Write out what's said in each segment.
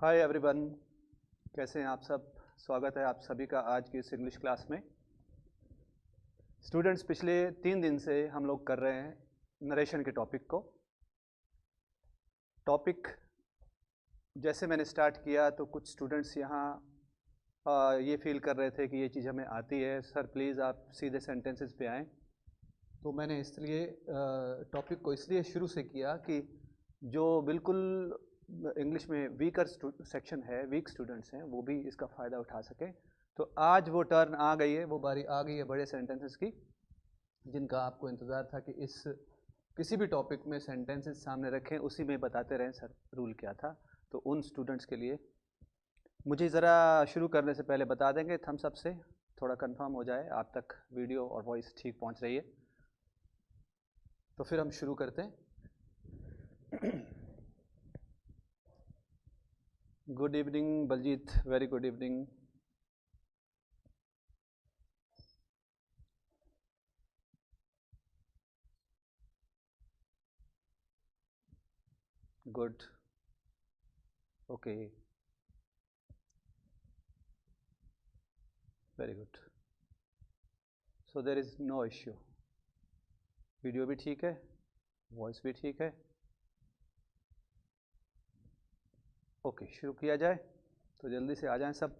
Hi everyone, कैसे हैं आप सब। स्वागत है आप सभी का आज की इस इंग्लिश क्लास में। स्टूडेंट्स, पिछले 3 दिन से हम लोग कर रहे हैं नरेशन के टॉपिक को। टॉपिक जैसे मैंने स्टार्ट किया तो कुछ स्टूडेंट्स यहाँ ये फील कर रहे थे कि ये चीज़ हमें आती है, सर प्लीज़ आप सीधे सेंटेंसेस पे आएँ। तो मैंने इसलिए टॉपिक को इसलिए शुरू से किया कि जो बिल्कुल इंग्लिश में वीकर सेक्शन है, वीक स्टूडेंट्स हैं, वो भी इसका फ़ायदा उठा सकें। तो आज वो टर्न आ गई है, वो बारी आ गई है बड़े सेंटेंसेस की, जिनका आपको इंतज़ार था कि इस किसी भी टॉपिक में सेंटेंसेस सामने रखें, उसी में बताते रहें सर रूल क्या था। तो उन स्टूडेंट्स के लिए मुझे ज़रा शुरू करने से पहले बता देंगे थम्स अप से, थोड़ा कंफर्म हो जाए आप तक वीडियो और वॉइस ठीक पहुंच रही है, तो फिर हम शुरू करते हैं। Good evening Baljit, very good evening. Good, okay, very good. So there is no issue, video भी ठीक है, वॉइस भी ठीक है। ओके, शुरू किया जाए। तो जल्दी से आ जाएं सब।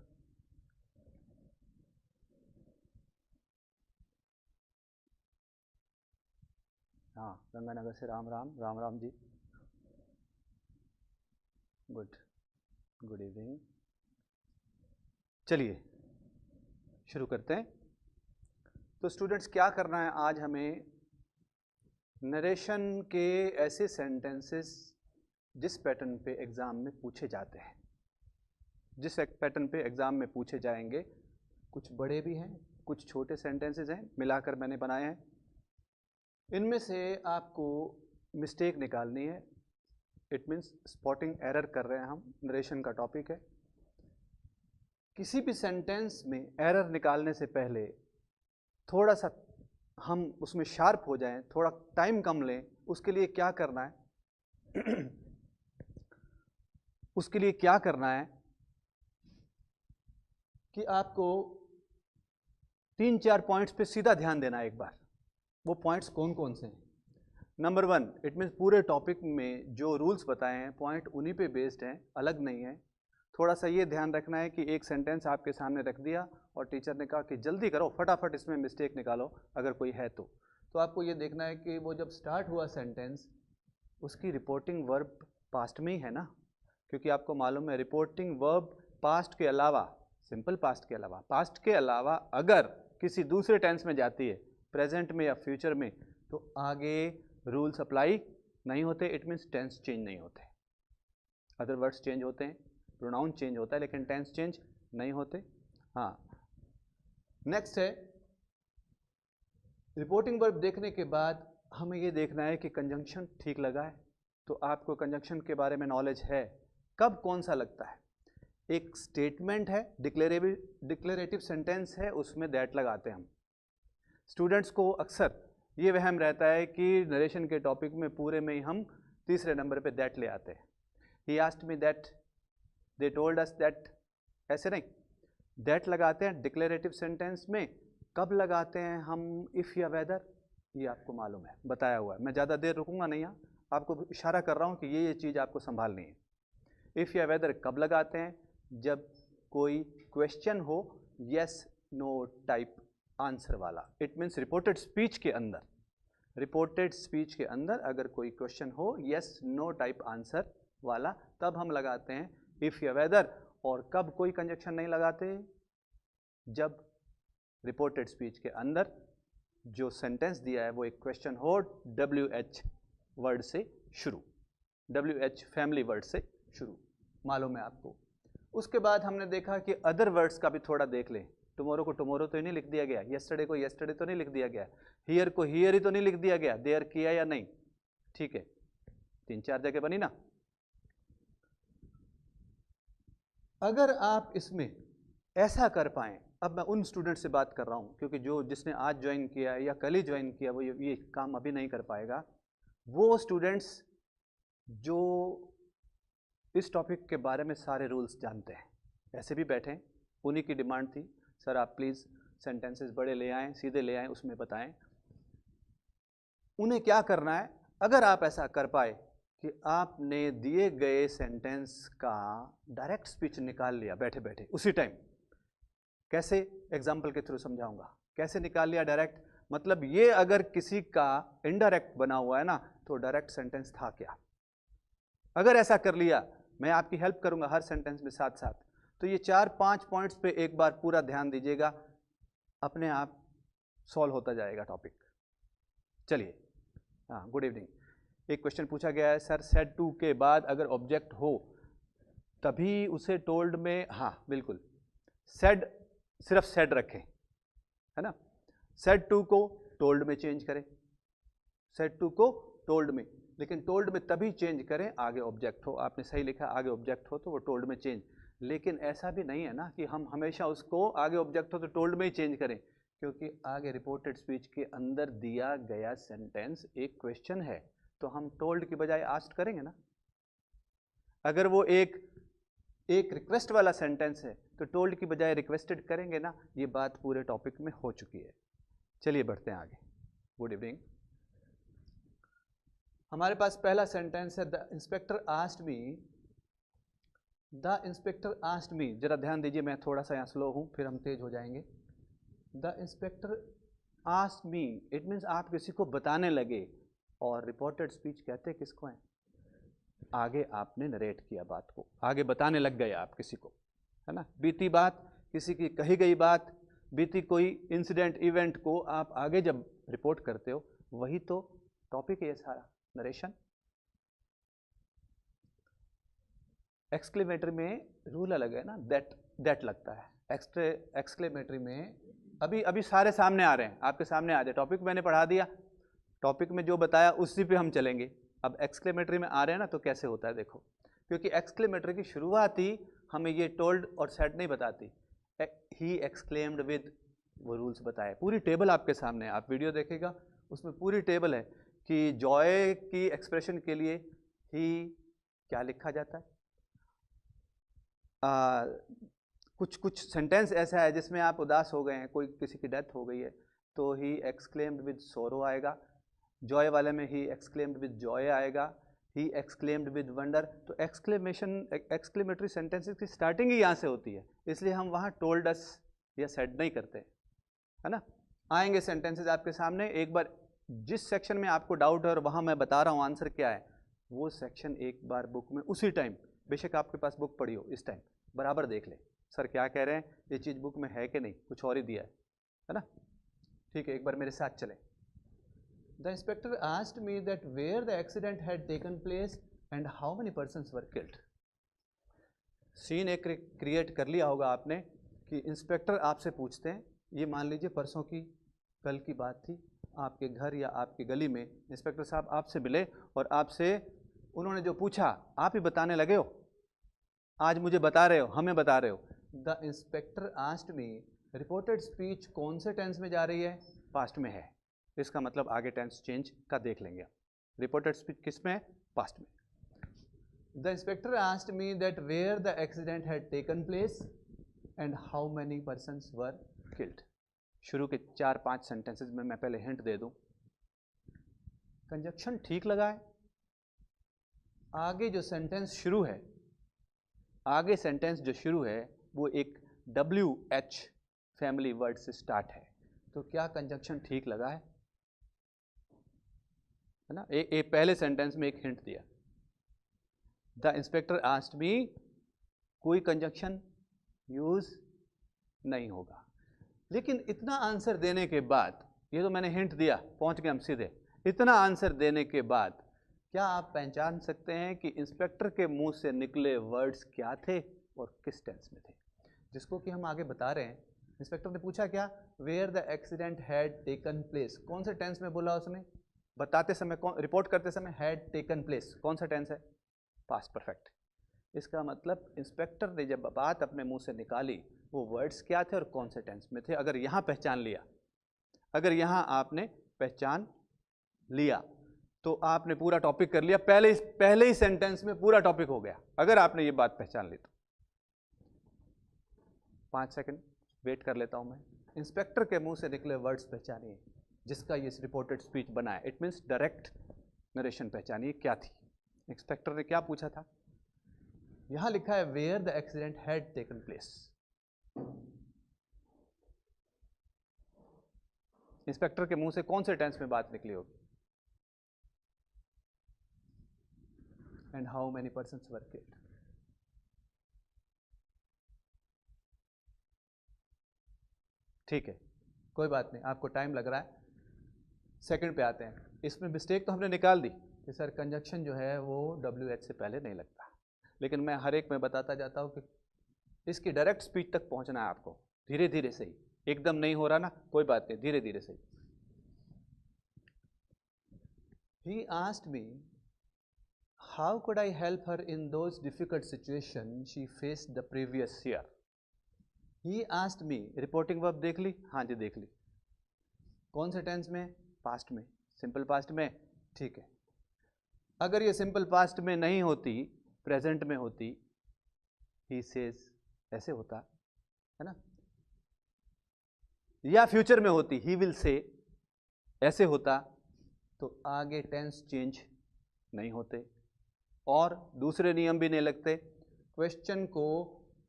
हाँ, गंगानगर से Ram Ram, Ram Ram ji. Good, good evening. चलिए शुरू करते हैं। तो स्टूडेंट्स, क्या करना है आज हमें, नरेशन के ऐसे सेंटेंसेस जिस पैटर्न पे एग्ज़ाम में पूछे जाते हैं, जिस पैटर्न पे एग्ज़ाम में पूछे जाएंगे। कुछ बड़े भी हैं, कुछ छोटे सेंटेंसेस हैं, मिलाकर मैंने बनाए हैं। इनमें से आपको मिस्टेक निकालनी है। इट मीन्स स्पॉटिंग एरर कर रहे हैं हम, नरेशन का टॉपिक है। किसी भी सेंटेंस में एरर निकालने से पहले थोड़ा सा हम उसमें शार्प हो जाएं, थोड़ा टाइम कम लें। उसके लिए क्या करना है उसके लिए क्या करना है कि आपको 3-4 पॉइंट्स पे सीधा ध्यान देना है एक बार। वो पॉइंट्स कौन कौन से हैं? नंबर 1, इट मीन्स पूरे टॉपिक में जो रूल्स बताए हैं पॉइंट उन्हीं पे बेस्ड हैं, अलग नहीं है। थोड़ा सा ये ध्यान रखना है कि एक सेंटेंस आपके सामने रख दिया और टीचर ने कहा कि जल्दी करो, फटाफट इसमें मिस्टेक निकालो अगर कोई है तो आपको ये देखना है कि वो जब स्टार्ट हुआ सेंटेंस, उसकी रिपोर्टिंग वर्ब पास्ट में ही है ना, क्योंकि आपको मालूम है रिपोर्टिंग वर्ब पास्ट के अलावा, सिंपल पास्ट के अलावा, पास्ट के अलावा अगर किसी दूसरे टेंस में जाती है, प्रेजेंट में या फ्यूचर में, तो आगे रूल्स अप्लाई नहीं होते। इट मीन्स टेंस चेंज नहीं होते। अदर वर्ड्स चेंज होते हैं, प्रोनाउन चेंज होता है, लेकिन टेंस चेंज नहीं होते। हाँ, नेक्स्ट है रिपोर्टिंग वर्ब देखने के बाद हमें ये देखना है कि कंजंक्शन ठीक लगा है। तो आपको कंजंक्शन के बारे में नॉलेज है, कब कौन सा लगता है। एक स्टेटमेंट है, डिक्लेरेटिव सेंटेंस है, उसमें दैट लगाते हैं हम। स्टूडेंट्स को अक्सर ये वहम रहता है कि नरेशन के टॉपिक में पूरे में ही हम तीसरे नंबर पे दैट ले आते हैं। He asked me that, they told us that, ऐसे नहीं, दैट लगाते हैं डिक्लेरेटिव सेंटेंस में। कब लगाते हैं हम? इफ़ या वेदर, ये आपको मालूम है, बताया हुआ है। मैं ज़्यादा देर रुकूंगा नहीं, यहाँ आपको इशारा कर रहा हूँ कि ये चीज़ आपको संभालनी है। इफ़ या वेदर कब लगाते हैं? जब कोई क्वेश्चन हो, यस नो टाइप आंसर वाला। इट मीन्स रिपोर्टेड स्पीच के अंदर, रिपोर्टेड स्पीच के अंदर अगर कोई क्वेश्चन हो यस नो टाइप आंसर वाला, तब हम लगाते हैं इफ़ या वेदर। और कब कोई कंजक्शन नहीं लगाते? जब रिपोर्टेड स्पीच के अंदर जो सेंटेंस दिया है वो एक क्वेश्चन हो, WH वर्ड से शुरू, WH फैमिली वर्ड से शुरू, मालूम है आपको। उसके बाद हमने देखा कि अदर वर्ड्स का भी थोड़ा देख लें। टुमारो को टुमारो तो नहीं लिख दिया गया, येस्टरडे को येस्टरडे तो नहीं लिख दिया गया, हियर को हियर ही तो नहीं लिख दिया गया, देयर किया या नहीं? ठीक है, 3-4 जगह बनी ना। अगर आप इसमें ऐसा कर पाएँ, अब मैं उन स्टूडेंट से बात कर रहा हूँ क्योंकि जिसने आज ज्वाइन किया या कल ही ज्वाइन किया वो ये काम अभी नहीं कर पाएगा। वो स्टूडेंट्स जो इस टॉपिक के बारे में सारे रूल्स जानते हैं, ऐसे भी बैठे, उन्हीं की डिमांड थी सर आप प्लीज़ सेंटेंसेस बड़े ले आएँ, सीधे ले आएँ, उसमें बताएं उन्हें क्या करना है। अगर आप ऐसा कर पाए कि आपने दिए गए सेंटेंस का डायरेक्ट स्पीच निकाल लिया बैठे बैठे उसी टाइम, कैसे एग्जाम्पल के थ्रू समझाऊंगा कैसे निकाल लिया डायरेक्ट, मतलब ये अगर किसी का इनडायरेक्ट बना हुआ है ना तो डायरेक्ट सेंटेंस था क्या। अगर ऐसा कर लिया, मैं आपकी हेल्प करूंगा हर सेंटेंस में साथ साथ, तो ये 4-5 पॉइंट्स पे एक बार पूरा ध्यान दीजिएगा, अपने आप सॉल्व होता जाएगा टॉपिक। चलिए, हाँ गुड इवनिंग। एक क्वेश्चन पूछा गया है सर सेड टू के बाद अगर ऑब्जेक्ट हो तभी उसे टोल्ड में, हाँ बिल्कुल, सेड सिर्फ सेड रखें, है ना, सेड टू को टोल्ड में चेंज करें, सेड टू को टोल्ड में, लेकिन टोल्ड में तभी चेंज करें आगे ऑब्जेक्ट हो। आपने सही लिखा, आगे ऑब्जेक्ट हो तो वो टोल्ड में चेंज, लेकिन ऐसा भी नहीं है ना कि हम हमेशा उसको आगे ऑब्जेक्ट हो तो टोल्ड में ही चेंज करें, क्योंकि आगे रिपोर्टेड स्पीच के अंदर दिया गया सेंटेंस एक क्वेश्चन है, तो हम टोल्ड की बजाय आस्क्ड करेंगे ना। अगर वो एक रिक्वेस्ट वाला सेंटेंस है तो टोल्ड की बजाय रिक्वेस्टेड करेंगे ना। ये बात पूरे टॉपिक में हो चुकी है। चलिए बढ़ते हैं आगे। Good evening. हमारे पास पहला सेंटेंस है the inspector asked me, the inspector asked मी, जरा ध्यान दीजिए, मैं थोड़ा सा यहाँ स्लो हूँ फिर हम तेज हो जाएंगे। The inspector asked me, it means आप किसी को बताने लगे, और रिपोर्टेड स्पीच कहते किसको हैं, आगे आपने नरेट किया बात को, आगे बताने लग गए आप किसी को, है ना, बीती बात, किसी की कही गई बात, बीती कोई इंसिडेंट इवेंट को आप आगे जब रिपोर्ट करते हो, वही तो टॉपिक है ये सारा, नरेशन। एक्सक्लेमेटरी में रूल अलग है ना, दैट लगता है, एक्सक्लेमेटरी में अभी सारे सामने आ रहे हैं, आपके सामने आ जाए, टॉपिक मैंने पढ़ा दिया, टॉपिक में जो बताया उसी पे हम चलेंगे। अब एक्सक्लेमेटरी में आ रहे हैं ना तो कैसे होता है देखो, क्योंकि एक्सक्लेमेटरी की शुरुआत ही हमें ये टोल्ड और सेड नहीं बताती, ही एक्सक्लेम्ड विद, वो रूल्स बताए, पूरी टेबल आपके सामने है, आप वीडियो देखेगा उसमें पूरी टेबल है कि जॉय की एक्सप्रेशन के लिए ही क्या लिखा जाता है। कुछ सेंटेंस ऐसा है जिसमें आप उदास हो गए हैं, कोई किसी की डेथ हो गई है तो ही एक्सक्लेम्ड विद सोरो आएगा, जॉय वाले में ही एक्सक्लेम्ड विद जॉय आएगा, ही एक्सक्लेम्ड विद वंडर। तो एक्सक्लेमेटरी सेंटेंसेस की स्टार्टिंग ही यहाँ से होती है, इसलिए हम वहाँ टोल्ड अस या सेड नहीं करते, है ना। आएंगे सेंटेंसेस आपके सामने, एक बार जिस सेक्शन में आपको डाउट है और वहाँ मैं बता रहा हूँ आंसर क्या है, वो सेक्शन एक बार बुक में उसी टाइम, बेशक आपके पास बुक पड़ी हो, इस टाइम बराबर देख ले सर क्या कह रहे हैं, ये चीज़ बुक में है कि नहीं, कुछ और ही दिया है ना। ठीक है, एक बार मेरे साथ चलें। The inspector asked me that where the accident had taken place and how many persons were killed. Scene एक क्रिएट कर लिया होगा आपने कि इंस्पेक्टर आपसे पूछते हैं, ये मान लीजिए परसों की कल की बात थी, आपके घर या आपकी गली में इंस्पेक्टर साहब आपसे मिले और आपसे उन्होंने जो पूछा आप ही बताने लगे हो, आज मुझे बता रहे हो, हमें बता रहे हो। The inspector asked me, reported speech कौन से टेंस में जा रही है, पास्ट में है, इसका मतलब आगे टेंस चेंज का देख लेंगे। रिपोर्टेड स्पीच किस में है, पास्ट में। The inspector asked me that where the accident had taken place and how many persons were killed. शुरू के 4-5 सेंटेंसेस में मैं पहले हिंट दे दूं, कंजक्शन ठीक लगा है, आगे जो सेंटेंस शुरू है, आगे सेंटेंस जो शुरू है वो एक WH फैमिली वर्ड से स्टार्ट है, तो क्या कंजक्शन ठीक लगा है ना। पहले सेंटेंस में एक हिंट दिया, द इंस्पेक्टर आस्क्ड मी, कोई कंजक्शन यूज नहीं होगा, लेकिन इतना आंसर देने के बाद, ये तो मैंने हिंट दिया, पहुंच गए हम सीधे, इतना आंसर देने के बाद क्या आप पहचान सकते हैं कि इंस्पेक्टर के मुंह से निकले वर्ड्स क्या थे और किस टेंस में थे, जिसको कि हम आगे बता रहे हैं। इंस्पेक्टर ने पूछा क्या, where the accident had taken place, कौन से टेंस में बोला उसने, बताते समय, रिपोर्ट करते समय, हैड टेकन प्लेस कौन सा टेंस है, पास्ट परफेक्ट। इसका मतलब इंस्पेक्टर ने जब बात अपने मुंह से निकाली वो वर्ड्स क्या थे और कौन से टेंस में थे। अगर यहाँ पहचान लिया, अगर यहाँ आपने पहचान लिया तो आपने पूरा टॉपिक कर लिया, पहले ही सेंटेंस में पूरा टॉपिक हो गया, अगर आपने ये बात पहचान ली तो। 5 सेकंड वेट कर लेता हूं मैं। इंस्पेक्टर के मुंह से निकले वर्ड्स पहचानिए जिसका ये रिपोर्टेड स्पीच बना है। इट मीन्स डायरेक्ट नरेशन पहचानिए क्या थी। इंस्पेक्टर ने क्या पूछा था? यहां लिखा है where the accident had taken place. Inspector के मुंह से कौन से टेंस में बात निकली होगी? And how many persons were killed. ठीक है, कोई बात नहीं, आपको टाइम लग रहा है। सेकंड पे आते हैं। इसमें मिस्टेक तो हमने निकाल दी कि सर कंजक्शन जो है वो WH से पहले नहीं लगता, लेकिन मैं हर एक में बताता जाता हूँ कि इसकी डायरेक्ट स्पीच तक पहुँचना है आपको, धीरे धीरे से ही। एकदम नहीं हो रहा ना, कोई बात नहीं, धीरे धीरे से ही। He asked me how could I help her in those difficult situations she faced the previous year. He asked me, reporting verb देख ली? हाँ जी देख ली। कौन से टेंस में? पास्ट में, सिंपल पास्ट में। ठीक है, अगर ये सिंपल पास्ट में नहीं होती, प्रेजेंट में होती, ही सेज ऐसे होता है ना, या फ्यूचर में होती, ही विल से ऐसे होता, तो आगे टेंस चेंज नहीं होते और दूसरे नियम भी नहीं लगते। क्वेश्चन को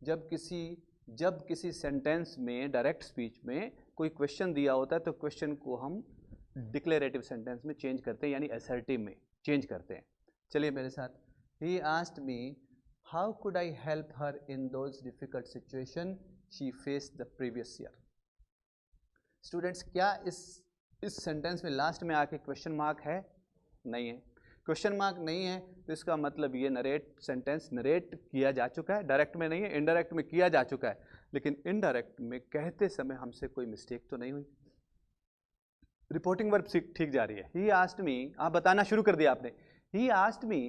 जब किसी सेंटेंस में, डायरेक्ट स्पीच में कोई क्वेश्चन दिया होता है तो क्वेश्चन को हम डिक्लेरेटिव सेंटेंस में चेंज करते हैं, यानी असर्टिव में चेंज करते हैं। चलिए मेरे साथ। He asked me how could I help her in those difficult situation she faced the previous year. Students, क्या इस सेंटेंस में लास्ट में आके क्वेश्चन मार्क है? नहीं है। क्वेश्चन मार्क नहीं है तो इसका मतलब ये सेंटेंस नरेट किया जा चुका है। डायरेक्ट में नहीं है, इनडायरेक्ट में किया जा चुका है, लेकिन इनडायरेक्ट में कहते समय हमसे कोई मिस्टेक तो नहीं हुई। रिपोर्टिंग वर्ब ठीक जा रही है। ही आस्क्ड मी, आप बताना शुरू कर दिया आपने। He asked me,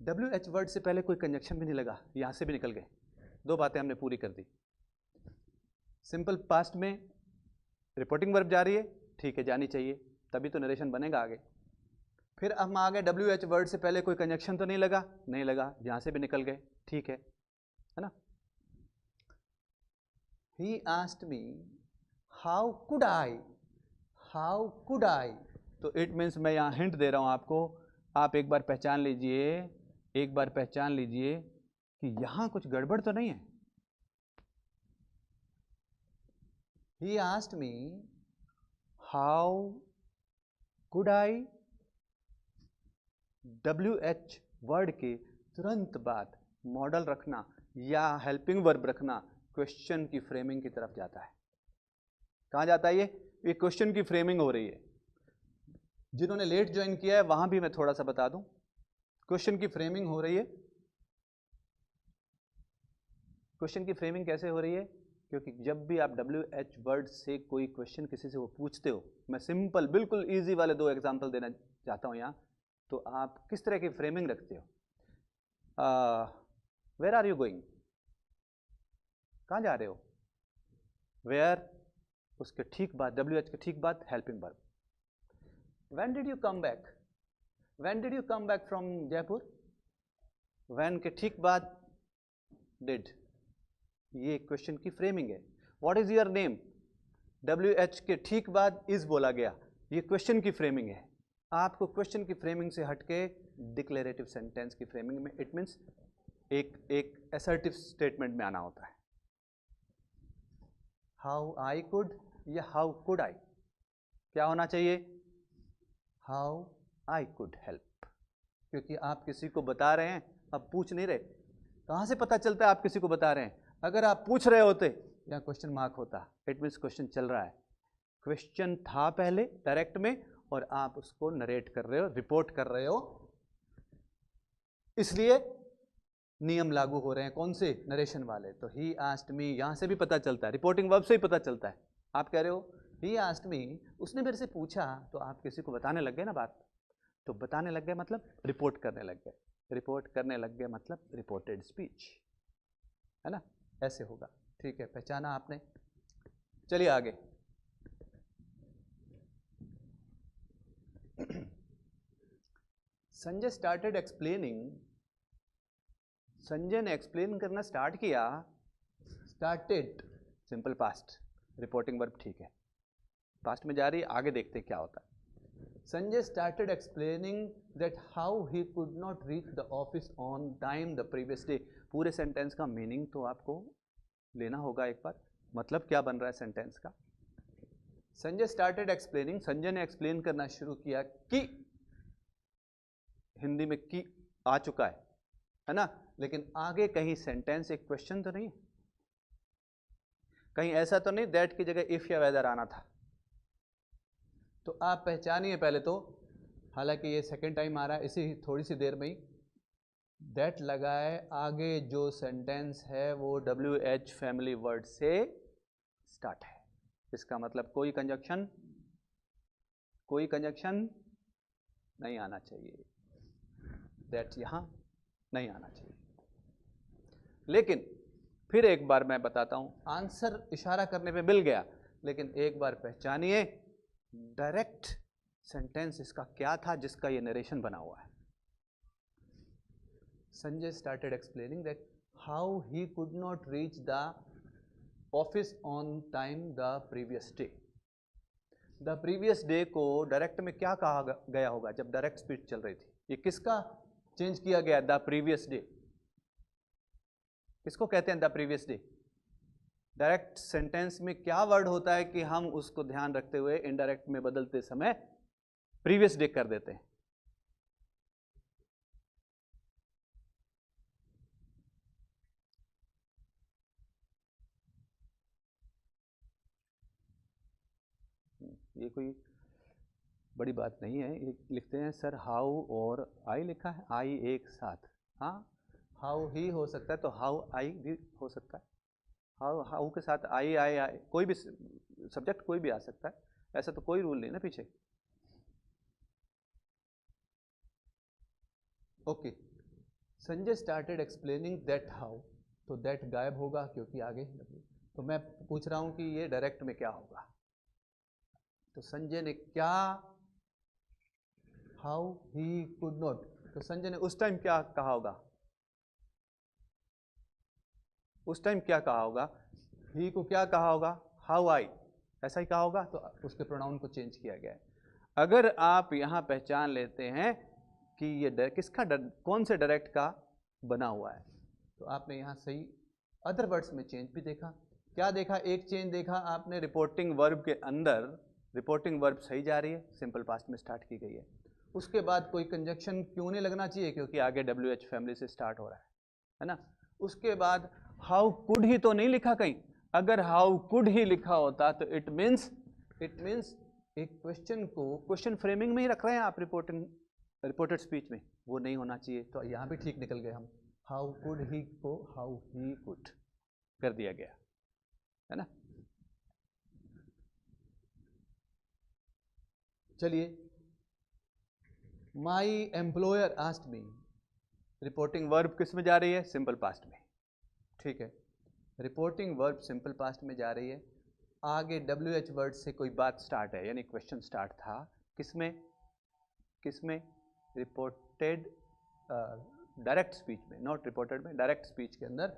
WH word से पहले कोई कंजक्शन भी नहीं लगा, यहां से भी निकल गए। 2 बातें हमने पूरी कर दी। सिंपल पास्ट में रिपोर्टिंग वर्ब जा रही है, ठीक है, जानी चाहिए, तभी तो नरेशन बनेगा आगे। फिर हम आगे WH वर्ड से पहले कोई कंजक्शन तो नहीं लगा, यहां से भी निकल गए, ठीक है ना। He asked me how could I, तो इट मीन्स मैं यहाँ हिंट दे रहा हूँ आपको, आप एक बार पहचान लीजिए कि यहाँ कुछ गड़बड़ तो नहीं है। He asked me how could I, WH word के तुरंत बाद मॉडल रखना या हेल्पिंग वर्ब रखना क्वेश्चन की फ्रेमिंग की तरफ जाता है। कहाँ जाता है ये क्वेश्चन की फ्रेमिंग हो रही है। जिन्होंने लेट ज्वाइन किया है वहां भी मैं थोड़ा सा बता दूं, क्वेश्चन की फ्रेमिंग हो रही है। क्वेश्चन की फ्रेमिंग कैसे हो रही है? क्योंकि जब भी आप WH वर्ड से कोई क्वेश्चन किसी से वो पूछते हो, मैं सिंपल बिल्कुल इजी वाले 2 एग्जांपल देना चाहता हूं यहाँ, तो आप किस तरह की फ्रेमिंग रखते हो? वेयर आर यू गोइंग, कहाँ जा रहे हो? वेयर, उसके ठीक बाद WH के ठीक बाद helping verb. When did you come back? When did you come back from Jaipur? When के ठीक बाद did, ये क्वेश्चन की फ्रेमिंग है। What is your name? WH के ठीक बाद is बोला गया, ये क्वेश्चन की फ्रेमिंग है। आपको क्वेश्चन की फ्रेमिंग से हटके डिक्लेरेटिव सेंटेंस की फ्रेमिंग में, इट मीन्स एक असर्टिव स्टेटमेंट में आना होता है। हाउ आई कुड या हाउ कुड आई, क्या होना चाहिए? हाउ आई कुड हेल्प, क्योंकि आप किसी को बता रहे हैं, अब पूछ नहीं रहे। कहाँ से पता चलता है आप किसी को बता रहे हैं? अगर आप पूछ रहे होते या क्वेश्चन मार्क होता, इट मीन्स क्वेश्चन चल रहा है। क्वेश्चन था पहले डायरेक्ट में और आप उसको नरेट कर रहे हो, रिपोर्ट कर रहे हो, इसलिए नियम लागू हो रहे हैं। कौन से? नरेशन वाले। तो ही आस्क्ड मी, यहां से भी पता चलता है, रिपोर्टिंग वर्ब से ही पता चलता है। आप कह रहे हो ही आस्क्ड मी, उसने मेरे से पूछा, तो आप किसी को बताने लग गए ना बात। तो बताने लग गए मतलब रिपोर्ट करने लग गए, रिपोर्ट करने लग गए मतलब रिपोर्टेड स्पीच, है ना, ऐसे होगा। ठीक है, पहचाना आपने। चलिए आगे। संजय स्टार्टेड एक्सप्लेनिंग, संजय ने एक्सप्लेन करना स्टार्ट किया, started simple past, reporting verb ठीक है, पास्ट में जा रही है, आगे देखते हैं क्या होता है। Sanjay started explaining that how he could not reach the office on time the previous day. पूरे सेंटेंस का मीनिंग तो आपको लेना होगा एक बार, मतलब क्या बन रहा है सेंटेंस का। संजय स्टार्टेड एक्सप्लेनिंग, संजय ने एक्सप्लेन करना शुरू किया कि, हिंदी में कि आ चुका है ना, लेकिन आगे कहीं सेंटेंस एक क्वेश्चन तो नहीं, कहीं ऐसा तो नहीं दैट की जगह इफ या वेदर आना था। तो आप पहचानिए पहले तो, हालांकि ये सेकंड टाइम आ रहा है इसी थोड़ी सी देर में ही, दैट लगा है, आगे जो सेंटेंस है वो WH फैमिली वर्ड से स्टार्ट है। इसका मतलब कोई कंजक्शन नहीं आना चाहिए, दैट यहां नहीं आना चाहिए। लेकिन फिर एक बार मैं बताता हूं, आंसर इशारा करने पे मिल गया, लेकिन एक बार पहचानिए डायरेक्ट सेंटेंस इसका क्या था जिसका ये नरेशन बना हुआ है। Sanjay started explaining that how he could not reach the office on time the previous day. The previous day को डायरेक्ट में क्या कहा गया होगा जब डायरेक्ट स्पीच चल रही थी? ये किसका चेंज किया गया? The previous day. किसको कहते हैं the previous day? Direct sentence में क्या वर्ड होता है कि हम उसको ध्यान रखते हुए इनडायरेक्ट में बदलते समय प्रीवियस डे कर देते हैं? ये कोई बड़ी बात नहीं है, ये लिखते हैं सर हाउ और आई लिखा है, आई एक साथ। हाँ, हाउ ही हो सकता है तो हाउ आई भी हो सकता है, हाउ के साथ आई आई आई, कोई भी सब्जेक्ट कोई भी आ सकता है, ऐसा तो कोई रूल नहीं ना पीछे। Okay, Sanjay started explaining that how, तो दैट गायब होगा क्योंकि आगे, तो मैं पूछ रहा हूं कि ये डायरेक्ट में क्या होगा। तो संजय ने क्या, हाउ ही कुड नॉट, तो संजय ने उस टाइम क्या कहा होगा? उस टाइम क्या कहा होगा? ही को क्या कहा होगा? हाउ आई, ऐसा ही कहा होगा, तो उसके प्रोनाउन को चेंज किया गया है। अगर आप यहां पहचान लेते हैं कि ये किसका कौन से डायरेक्ट का बना हुआ है, तो आपने यहां सही अदर वर्ड्स में चेंज भी देखा। क्या देखा? एक चेंज देखा आपने रिपोर्टिंग वर्ब के अंदर, रिपोर्टिंग वर्ब सही जा रही है, सिंपल पास्ट में स्टार्ट की गई है। उसके बाद कोई कंजक्शन क्यों नहीं लगना चाहिए? क्योंकि आगे WH फैमिली से स्टार्ट हो रहा है ना। उसके बाद हाउ कुड ही तो नहीं लिखा कहीं, अगर हाउ कुड ही लिखा होता तो इट मीन्स एक क्वेश्चन को क्वेश्चन फ्रेमिंग में ही रख रहे हैं आप रिपोर्टेड स्पीच में, वो नहीं होना चाहिए। तो यहाँ भी ठीक निकल गए हम, हाउ कुड ही को हाउ ही कुड कर दिया गया है ना। चलिए, माई एम्प्लॉयर आस्क्ड मी, रिपोर्टिंग वर्ब किस में जा रही है? सिंपल पास्ट में, ठीक है। रिपोर्टिंग वर्ब सिंपल पास्ट में जा रही है, आगे WH वर्ड से कोई बात स्टार्ट है, यानी क्वेश्चन स्टार्ट था किसमें? रिपोर्टेड डायरेक्ट स्पीच में, नॉट रिपोर्टेड में, डायरेक्ट स्पीच के अंदर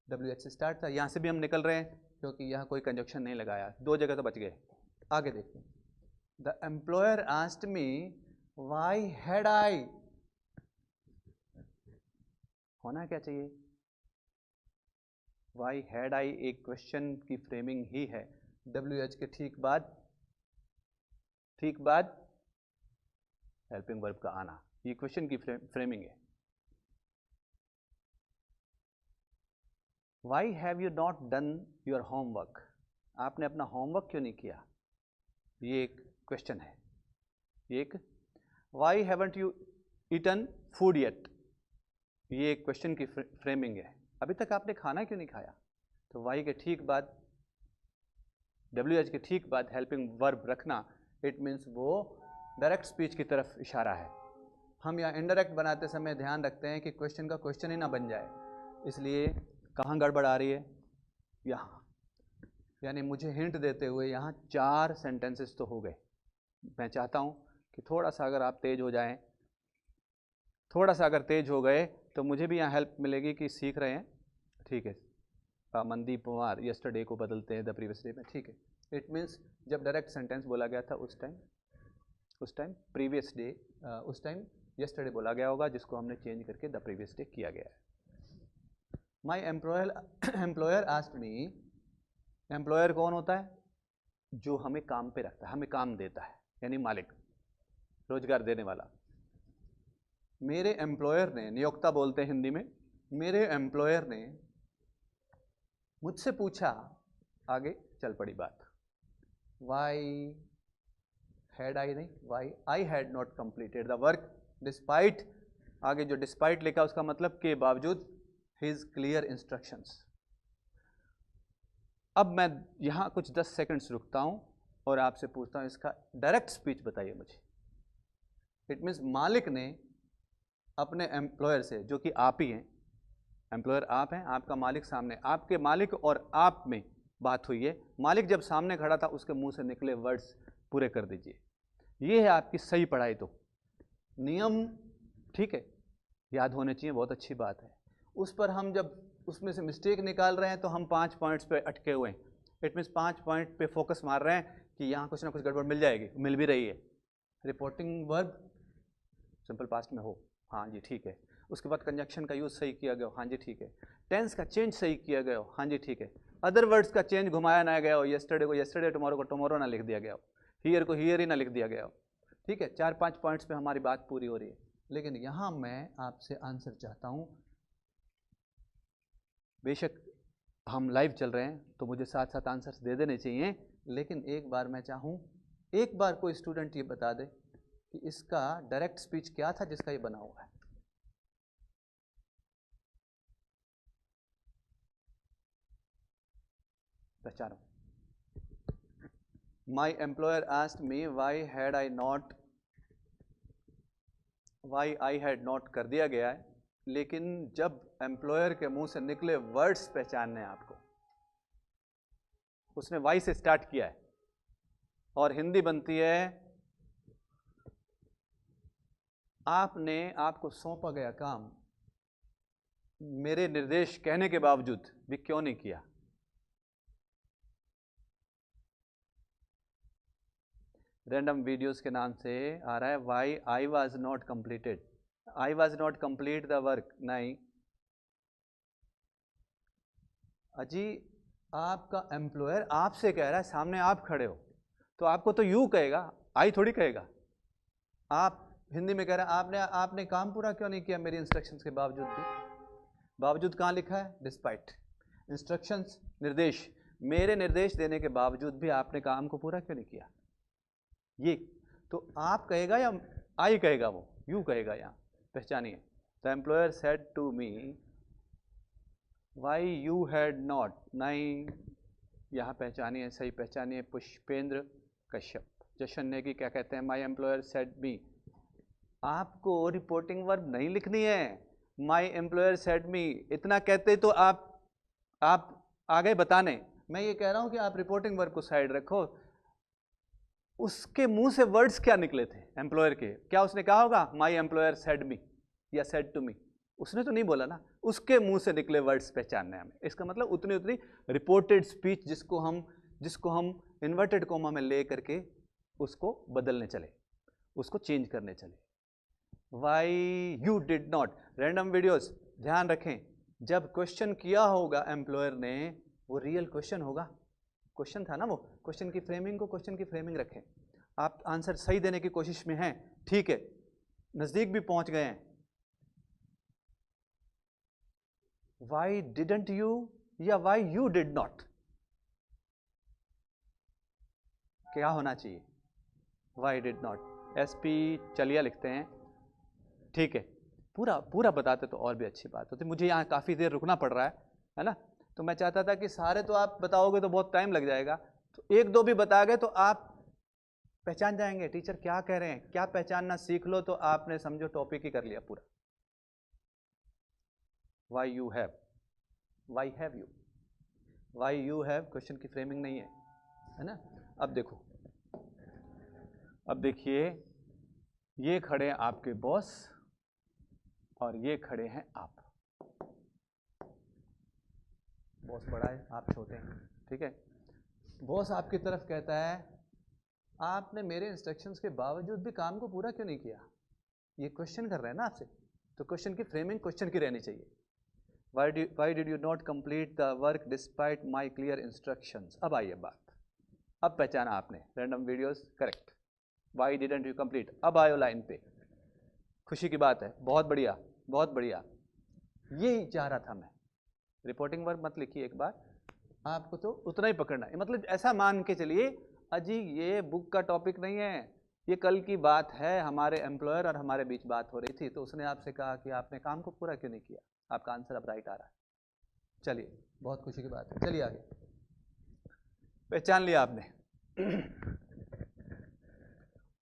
WH से स्टार्ट था। यहाँ से भी हम निकल रहे हैं क्योंकि यहाँ कोई कंजक्शन नहीं लगाया, दो जगह तो बच गए। आगे देखते हैं, the employer asked me why had I, होना क्या चाहिए? वाई हैड आई एक क्वेश्चन की फ्रेमिंग ही है, WH के ठीक बाद हेल्पिंग वर्ब का आना, ये क्वेश्चन की फ्रेमिंग है। Why have you not done your homework, आपने अपना होमवर्क क्यों नहीं किया? ये एक क्वेश्चन है। एक why haven't you eaten food yet, ये एक क्वेश्चन की फ्रेमिंग है, अभी तक आपने खाना क्यों नहीं खाया? तो वाई के ठीक बाद, WH के ठीक बाद हेल्पिंग वर्ब रखना, इट मीन्स वो डायरेक्ट स्पीच की तरफ इशारा है। हम यहाँ इनडायरेक्ट बनाते समय ध्यान रखते हैं कि क्वेश्चन का क्वेश्चन ही ना बन जाए, इसलिए कहाँ गड़बड़ आ रही है? यहाँ, यानी मुझे हिंट देते हुए यहाँ 4 सेंटेंसेस तो हो गए। मैं चाहता हूँ कि थोड़ा सा अगर आप तेज हो जाएं, थोड़ा सा अगर तेज हो गए तो मुझे भी यहाँ हेल्प मिलेगी कि सीख रहे हैं, ठीक है। मनदीप कुमार यस्टरडे को बदलते हैं द प्रीवियस डे में, ठीक है। इट मीन्स जब डायरेक्ट सेंटेंस बोला गया था उस टाइम प्रीवियस डे, उस टाइम यस्टरडे बोला गया होगा, जिसको हमने चेंज करके द प्रीवियस डे किया गया है। माई एम्प्लॉयर आस्क्ड मी, एम्प्लॉयर कौन होता है? जो हमें काम पे रखता है, हमें काम देता है, यानी मालिक, रोजगार देने वाला। मेरे एम्प्लॉयर ने, नियोक्ता बोलते हैं हिंदी में, मेरे एम्प्लॉयर ने मुझसे पूछा, आगे चल पड़ी बात, वाई हैड आई, नहीं, why I had not completed the work despite, आगे जो डिस्पाइट लिखा उसका मतलब के बावजूद, हिज क्लियर इंस्ट्रक्शंस। अब मैं यहां कुछ 10 सेकंड्स रुकता हूं और आपसे पूछता हूं, इसका डायरेक्ट स्पीच बताइए मुझे। इट मीन्स मालिक ने अपने एम्प्लॉयर से, जो कि आप ही हैं, एम्प्लॉयर आप हैं, आपका मालिक सामने, आपके मालिक और आप में बात हुई है, मालिक जब सामने खड़ा था उसके मुंह से निकले वर्ड्स पूरे कर दीजिए। ये है आपकी सही पढ़ाई। तो नियम, ठीक है, याद होने चाहिए, बहुत अच्छी बात है। उस पर हम जब उसमें से मिस्टेक निकाल रहे हैं तो हम 5 पॉइंट्स पे अटके हुए हैं। इट मीन्स 5 पॉइंट पे फोकस मार रहे हैं कि यहाँ कुछ ना कुछ गड़बड़ मिल जाएगी, मिल भी रही है। रिपोर्टिंग वर्ब सिंपल पास्ट में हो, हाँ जी ठीक है। उसके बाद कंजक्शन का यूज़ सही किया गया हो, हाँ जी ठीक है। टेंस का चेंज सही किया गया हो, हाँ जी ठीक है। अदर वर्ड्स का चेंज घुमाया ना गया हो, येस्टरडे को येस्टरडे, टुमारो को टुमारो ना लिख दिया गया हो, हियर को हियर ही ना लिख दिया गया हो, ठीक है। 4-5 पॉइंट्स पे हमारी बात पूरी हो रही है। लेकिन यहाँ मैं आपसे आंसर चाहता हूँ। बेशक हम लाइव चल रहे हैं तो मुझे साथ साथ आंसर्स दे देने चाहिए, लेकिन एक बार मैं चाहूँ, एक बार कोई स्टूडेंट ये बता दे कि इसका डायरेक्ट स्पीच क्या था जिसका ये बना हुआ है। पहचानो। My employer asked me why I had not कर दिया गया है, लेकिन जब एम्प्लॉयर के मुंह से निकले वर्ड्स पहचानने आपको, उसने वाई से स्टार्ट किया है और हिंदी बनती है, आपको सौंपा गया काम मेरे निर्देश कहने के बावजूद भी क्यों नहीं किया। रैंडम वीडियोस के नाम से आ रहा है why I was not completed, I was not complete the work, नहीं अजी, आपका एम्प्लॉयर आपसे कह रहा है, सामने आप खड़े हो तो आपको तो यू कहेगा, आई थोड़ी कहेगा। आप हिंदी में कह रहे हैं आपने काम पूरा क्यों नहीं किया मेरी इंस्ट्रक्शंस के बावजूद भी। बावजूद कहाँ लिखा है? डिस्पाइट। इंस्ट्रक्शंस, निर्देश, मेरे निर्देश देने के बावजूद भी आपने काम को पूरा क्यों नहीं किया। ये तो आप कहेगा या आई कहेगा, वो यू कहेगा। यहाँ पहचानिए, the employer said to me why you had not, नहीं, यहाँ पहचानिए, सही पहचानिए, पुष्पेंद्र कश्यप। जशन नेगी क्या कहते हैं? माई एम्प्लॉयर सेड मी। आपको रिपोर्टिंग वर्ब नहीं लिखनी है, माई एम्प्लॉयर सेड मी इतना कहते तो आप आ गए बताने। मैं ये कह रहा हूं कि आप रिपोर्टिंग वर्ब को साइड रखो। उसके मुंह से वर्ड्स क्या निकले थे एम्प्लॉयर के? क्या उसने कहा होगा माई एम्प्लॉयर सेड मी या सेड टू मी? उसने तो नहीं बोला ना, उसके मुंह से निकले वर्ड्स पहचानने हमें। इसका मतलब उतनी रिपोर्टेड स्पीच जिसको हम इन्वर्टेड कोमा में ले करके उसको बदलने चले, उसको चेंज करने चले। Why you did not, random videos ध्यान रखें, जब क्वेश्चन किया होगा एम्प्लॉयर ने, वो रियल क्वेश्चन होगा। क्वेश्चन था ना वो, क्वेश्चन की फ्रेमिंग रखें। आप आंसर सही देने की कोशिश में हैं, ठीक है, नजदीक भी पहुंच गए हैं। वाई डिडंट यू या वाई यू डिड नॉट, क्या होना चाहिए? Why did not. एसपी चलिया लिखते हैं, ठीक है। पूरा बताते तो और भी अच्छी बात होती। मुझे यहाँ काफ़ी देर रुकना पड़ रहा है ना, तो मैं चाहता था कि सारे तो आप बताओगे तो बहुत टाइम लग जाएगा, तो 1-2 भी बता गए तो आप पहचान जाएंगे टीचर क्या कह रहे हैं। क्या पहचानना सीख लो तो आपने समझो टॉपिक ही कर लिया पूरा। Why you have, why have you, why you have question की फ्रेमिंग नहीं है ना। अब देखो, अब देखिए, ये खड़े हैं आपके बॉस और ये खड़े हैं आप। बॉस बड़ा है, आप छोटे हैं, ठीक है। बॉस आपकी तरफ कहता है आपने मेरे इंस्ट्रक्शंस के बावजूद भी काम को पूरा क्यों नहीं किया। ये क्वेश्चन कर रहे हैं ना आपसे, तो क्वेश्चन की फ्रेमिंग क्वेश्चन की रहनी चाहिए। Why did you not complete the work despite my clear instructions? अब आइए बात, अब पहचाना आपने random videos, correct. Why didn't you complete? अब आयो लाइन पे, खुशी की बात है, बहुत बढ़िया बहुत बढ़िया, यही चाह रहा था मैं। रिपोर्टिंग वर्क मत लिखिए एक बार, आपको तो उतना ही पकड़ना है। मतलब ऐसा मान के चलिए अजी ये बुक का टॉपिक नहीं है, ये कल की बात है, हमारे एम्प्लॉयर और हमारे बीच बात हो रही थी, तो उसने आपसे कहा कि आपने काम को पूरा क्यों नहीं किया। आपका आंसर अब राइट आ रहा है। चलिए बहुत खुशी की बात है, चलिए आगे। पहचान लिया आपने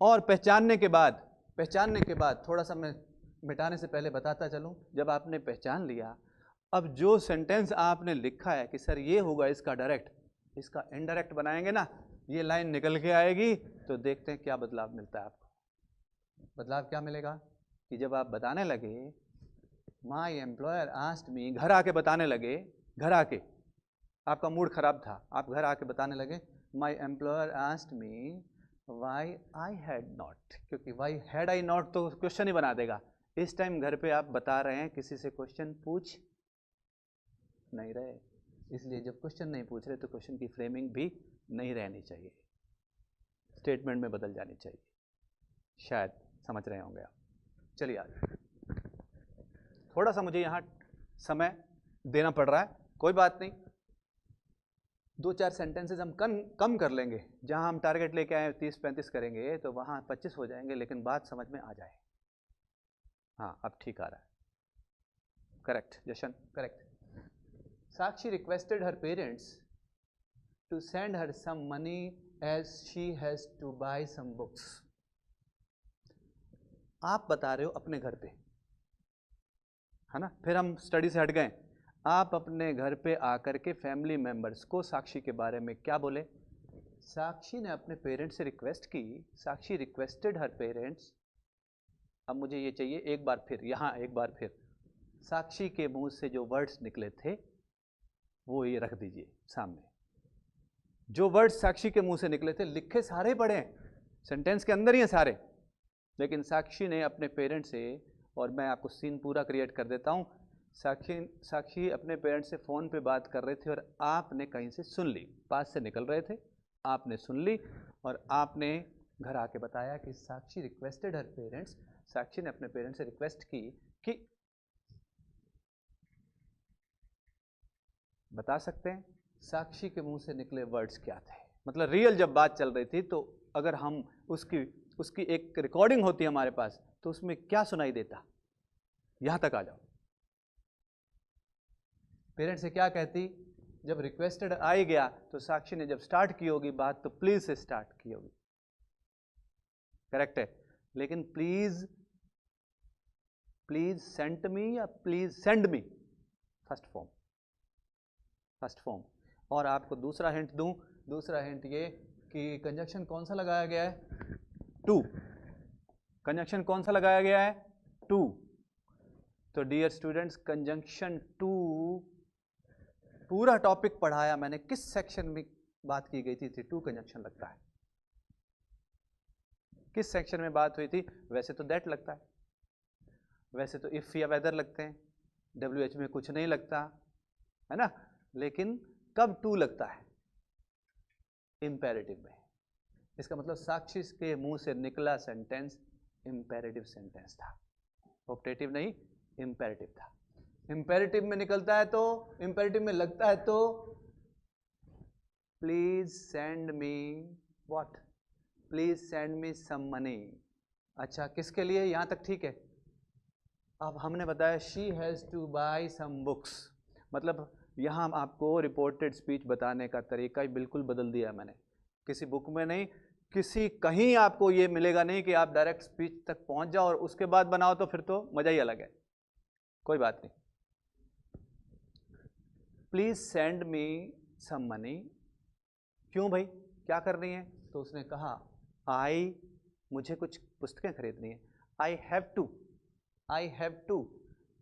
और पहचानने के बाद थोड़ा सा मैं मिटाने से पहले बताता चलूं, जब आपने पहचान लिया, अब जो सेंटेंस आपने लिखा है कि सर ये होगा इसका डायरेक्ट, इसका इनडायरेक्ट बनाएंगे ना, ये लाइन निकल के आएगी, तो देखते हैं क्या बदलाव मिलता है आपको। बदलाव क्या मिलेगा कि जब आप बताने लगे माई एम्प्लॉयर आस्क्ड मी, घर आके बताने लगे, घर आके, आपका मूड खराब था, आप घर आके बताने लगे my employer asked me why I had not, क्योंकि वाई हैड आई नॉट तो क्वेश्चन ही बना देगा। इस टाइम घर पे आप बता रहे हैं, किसी से क्वेश्चन पूछ नहीं रहे, इसलिए जब क्वेश्चन नहीं पूछ रहे तो क्वेश्चन की फ्रेमिंग भी नहीं रहनी चाहिए, स्टेटमेंट में बदल जानी चाहिए। शायद समझ रहे होंगे आप। चलिए आगे, थोड़ा सा मुझे यहाँ समय देना पड़ रहा है, कोई बात नहीं, 2-4 सेंटेंसेस हम कम कर लेंगे। जहाँ हम टारगेट लेके आए 30-35 करेंगे तो वहाँ 25 हो जाएंगे, लेकिन बात समझ में आ जाए। हाँ अब ठीक आ रहा है, correct Jashan, correct. Sakshi requested her parents to send her some money as she has to buy some books. आप बता रहे हो अपने घर पे, है ना, फिर हम स्टडी से हट गए। आप अपने घर पे आकर के फैमिली मेंबर्स को साक्षी के बारे में क्या बोले। साक्षी ने अपने पेरेंट्स से रिक्वेस्ट की, साक्षी रिक्वेस्टेड हर पेरेंट्स। अब मुझे ये चाहिए एक बार फिर, यहाँ एक बार फिर साक्षी के मुंह से जो वर्ड्स निकले थे वो ये रख दीजिए सामने। जो वर्ड्स साक्षी के मुंह से निकले थे, लिखे सारे पढ़े हैं, सेंटेंस के अंदर ही हैं सारे, लेकिन साक्षी ने अपने पेरेंट्स से, और मैं आपको सीन पूरा क्रिएट कर देता हूँ। साक्षी अपने पेरेंट्स से फ़ोन पे बात कर रहे थे और आपने कहीं से सुन ली, पास से निकल रहे थे, आपने सुन ली और आपने घर आके बताया कि साक्षी रिक्वेस्टेड हर पेरेंट्स, साक्षी ने अपने पेरेंट्स से रिक्वेस्ट की कि, बता सकते हैं साक्षी के मुंह से निकले वर्ड्स क्या थे। मतलब रियल जब बात चल रही थी तो अगर हम उसकी एक रिकॉर्डिंग होती हमारे पास तो उसमें क्या सुनाई देता। यहां तक आ जाओ, पेरेंट्स से क्या कहती, जब रिक्वेस्टेड आ ही गया तो साक्षी ने जब स्टार्ट की होगी बात तो प्लीज से स्टार्ट की होगी, करेक्ट है। लेकिन प्लीज सेंड मी या please send me, first form. और आपको दूसरा हिंट दूं, दूसरा हिंट ये कि कंजक्शन कौन सा लगाया गया है, टू। कंजक्शन कौन सा लगाया गया है, टू। तो डियर स्टूडेंट्स, कंजंक्शन टू पूरा टॉपिक पढ़ाया मैंने, किस सेक्शन में बात की गई थी टू कंजंक्शन लगता है, किस सेक्शन में बात हुई थी। वैसे तो दैट लगता है, वैसे तो इफ या वेदर लगते हैं, WH में कुछ नहीं लगता है ना, लेकिन कब टू लगता है, इंपेरेटिव में। इसका मतलब साक्षी के मुंह से निकला सेंटेंस इंपेरेटिव सेंटेंस था, ऑप्टेटिव नहीं, इंपेरेटिव था। इंपेरेटिव में निकलता है तो, इंपेरेटिव में लगता है तो please send me what, please send me some money. अच्छा किसके लिए, यहां तक ठीक है। अब हमने बताया she has to buy some books, मतलब यहाँ आपको रिपोर्टेड स्पीच बताने का तरीका ही बिल्कुल बदल दिया मैंने। किसी बुक में नहीं, किसी कहीं आपको ये मिलेगा नहीं कि आप डायरेक्ट स्पीच तक पहुंच जाओ और उसके बाद बनाओ, तो फिर तो मजा ही अलग है। कोई बात नहीं, please send me some money. क्यों भाई, क्या करनी है, तो उसने कहा आई मुझे कुछ पुस्तकें खरीदनी है, I have to, I have to,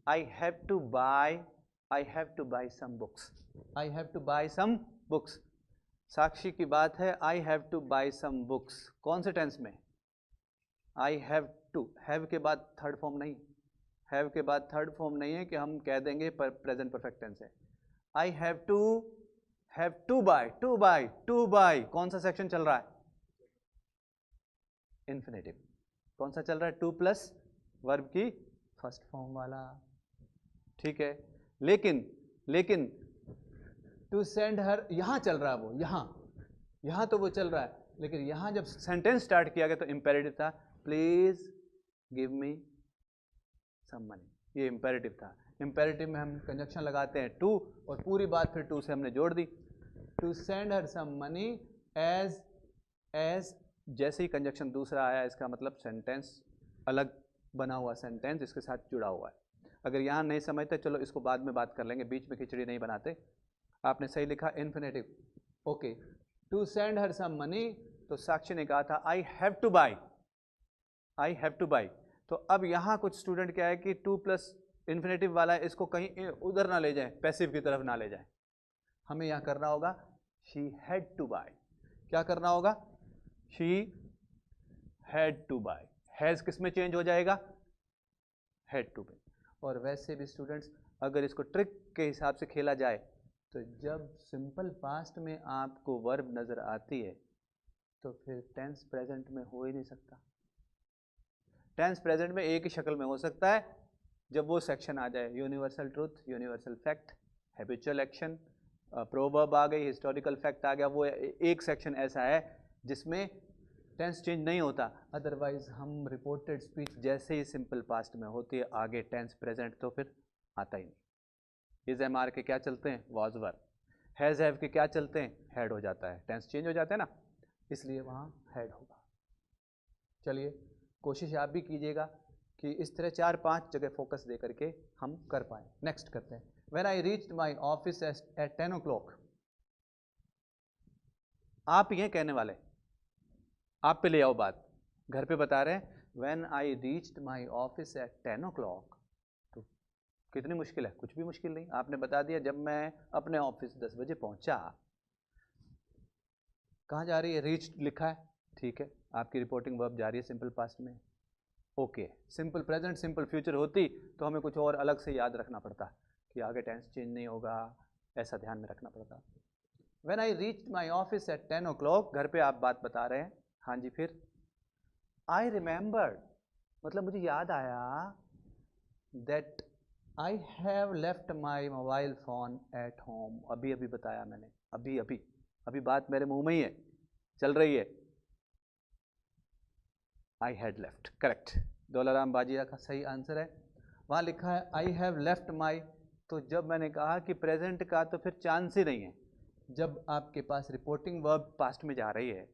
I have to buy, I have to buy some books, I have to buy some books. Sakshi की बात है, I have to buy some books, कौन से टेंस में? आई हैव टू, हैव के बाद third form नहीं, have के बाद थर्ड फॉर्म नहीं है कि हम कह देंगे पर प्रेजेंट परफेक्ट टेंस है। I have to buy, to buy, to buy, कौन सा सेक्शन चल रहा है? इंफिनिटिव। कौन सा चल रहा है? टू प्लस वर्ब की फर्स्ट फॉर्म वाला, ठीक है। लेकिन टू सेंड हर यहां चल रहा है, वो यहां तो वो चल रहा है, लेकिन यहां जब सेंटेंस स्टार्ट किया गया तो इंपेरेटिव था, please give me some money, ये इंपेरेटिव था। इंपेरेटिव में हम कंजक्शन लगाते हैं टू, और पूरी बात फिर टू से हमने जोड़ दी। To send her some money as जैसे ही कंजक्शन दूसरा आया, इसका मतलब सेंटेंस अलग बना हुआ सेंटेंस इसके साथ जुड़ा हुआ है। अगर यहाँ नहीं समझते चलो इसको बाद में बात कर लेंगे, बीच में खिचड़ी नहीं बनाते। आपने सही लिखा infinitive, okay. To send her some money, तो साक्षी ने कहा था I have to buy, I have to buy. तो अब यहाँ कुछ स्टूडेंट क्या है कि टू प्लस इन्फिनेटिव वाला है, इसको कहीं उधर ना ले जाए, पैसिव की तरफ ना ले जाए। हमें यहाँ करना होगा शी हैड टू बाय। क्या करना होगा? She had to buy. Has किस में चेंज हो जाएगा? हैड टू में। और वैसे भी स्टूडेंट्स अगर इसको ट्रिक के हिसाब से खेला जाए तो जब सिंपल पास्ट में आपको वर्ब नज़र आती है तो फिर टेंस प्रेजेंट में हो ही नहीं सकता। टेंस प्रेजेंट में एक ही शक्ल में हो सकता है जब वो सेक्शन आ जाए, universal truth, universal fact, habitual action, proverb आ गई, हिस्टोरिकल फैक्ट आ गया। वो एक सेक्शन ऐसा है जिसमें टेंस चेंज नहीं होता। अदरवाइज हम रिपोर्टेड स्पीच जैसे ही सिंपल पास्ट में होती है, आगे टेंस प्रेजेंट तो फिर आता ही नहीं। इज एम आर के क्या चलते हैं? Was were. हैज़ हैव के क्या चलते हैं? हैड हो जाता है, टेंस चेंज हो जाता है ना, इसलिए वहाँ हैड होगा। चलिए कोशिश आप भी कीजिएगा कि इस तरह 4-5 जगह फोकस दे करके हम कर पाए। नेक्स्ट करते हैं। When I reached my office at 10 o'clock। आप ये कहने वाले, आप पे ले आओ बात, घर पे बता रहे हैं when I reached my office at 10 o'clock। तो कितनी मुश्किल है? कुछ भी मुश्किल नहीं, आपने बता दिया जब मैं अपने ऑफिस 10 बजे पहुंचा। कहाँ जा रही है? रीच्ड लिखा है, ठीक है। आपकी रिपोर्टिंग वर्ब जा रही है सिंपल पास्ट में, okay. Simple present, simple future होती तो हमें कुछ और अलग से याद रखना पड़ता कि आगे टेंस चेंज नहीं होगा, ऐसा ध्यान में रखना पड़ता। When I reached my office at 10 o'clock, घर पे आप बात बता रहे हैं, हाँ जी। फिर आई रिमेंबर्ड, मतलब मुझे याद आया that I have left my mobile phone at home. अभी अभी बताया मैंने, अभी अभी अभी बात मेरे मुंह में ही है, चल रही है। I had left, correct. Daularam Bajiya का सही आंसर है। वहाँ लिखा है आई हैव लेफ्ट माई, तो जब मैंने कहा कि प्रेजेंट का तो फिर चांस ही नहीं है। जब आपके पास रिपोर्टिंग वर्ब पास्ट में जा रही है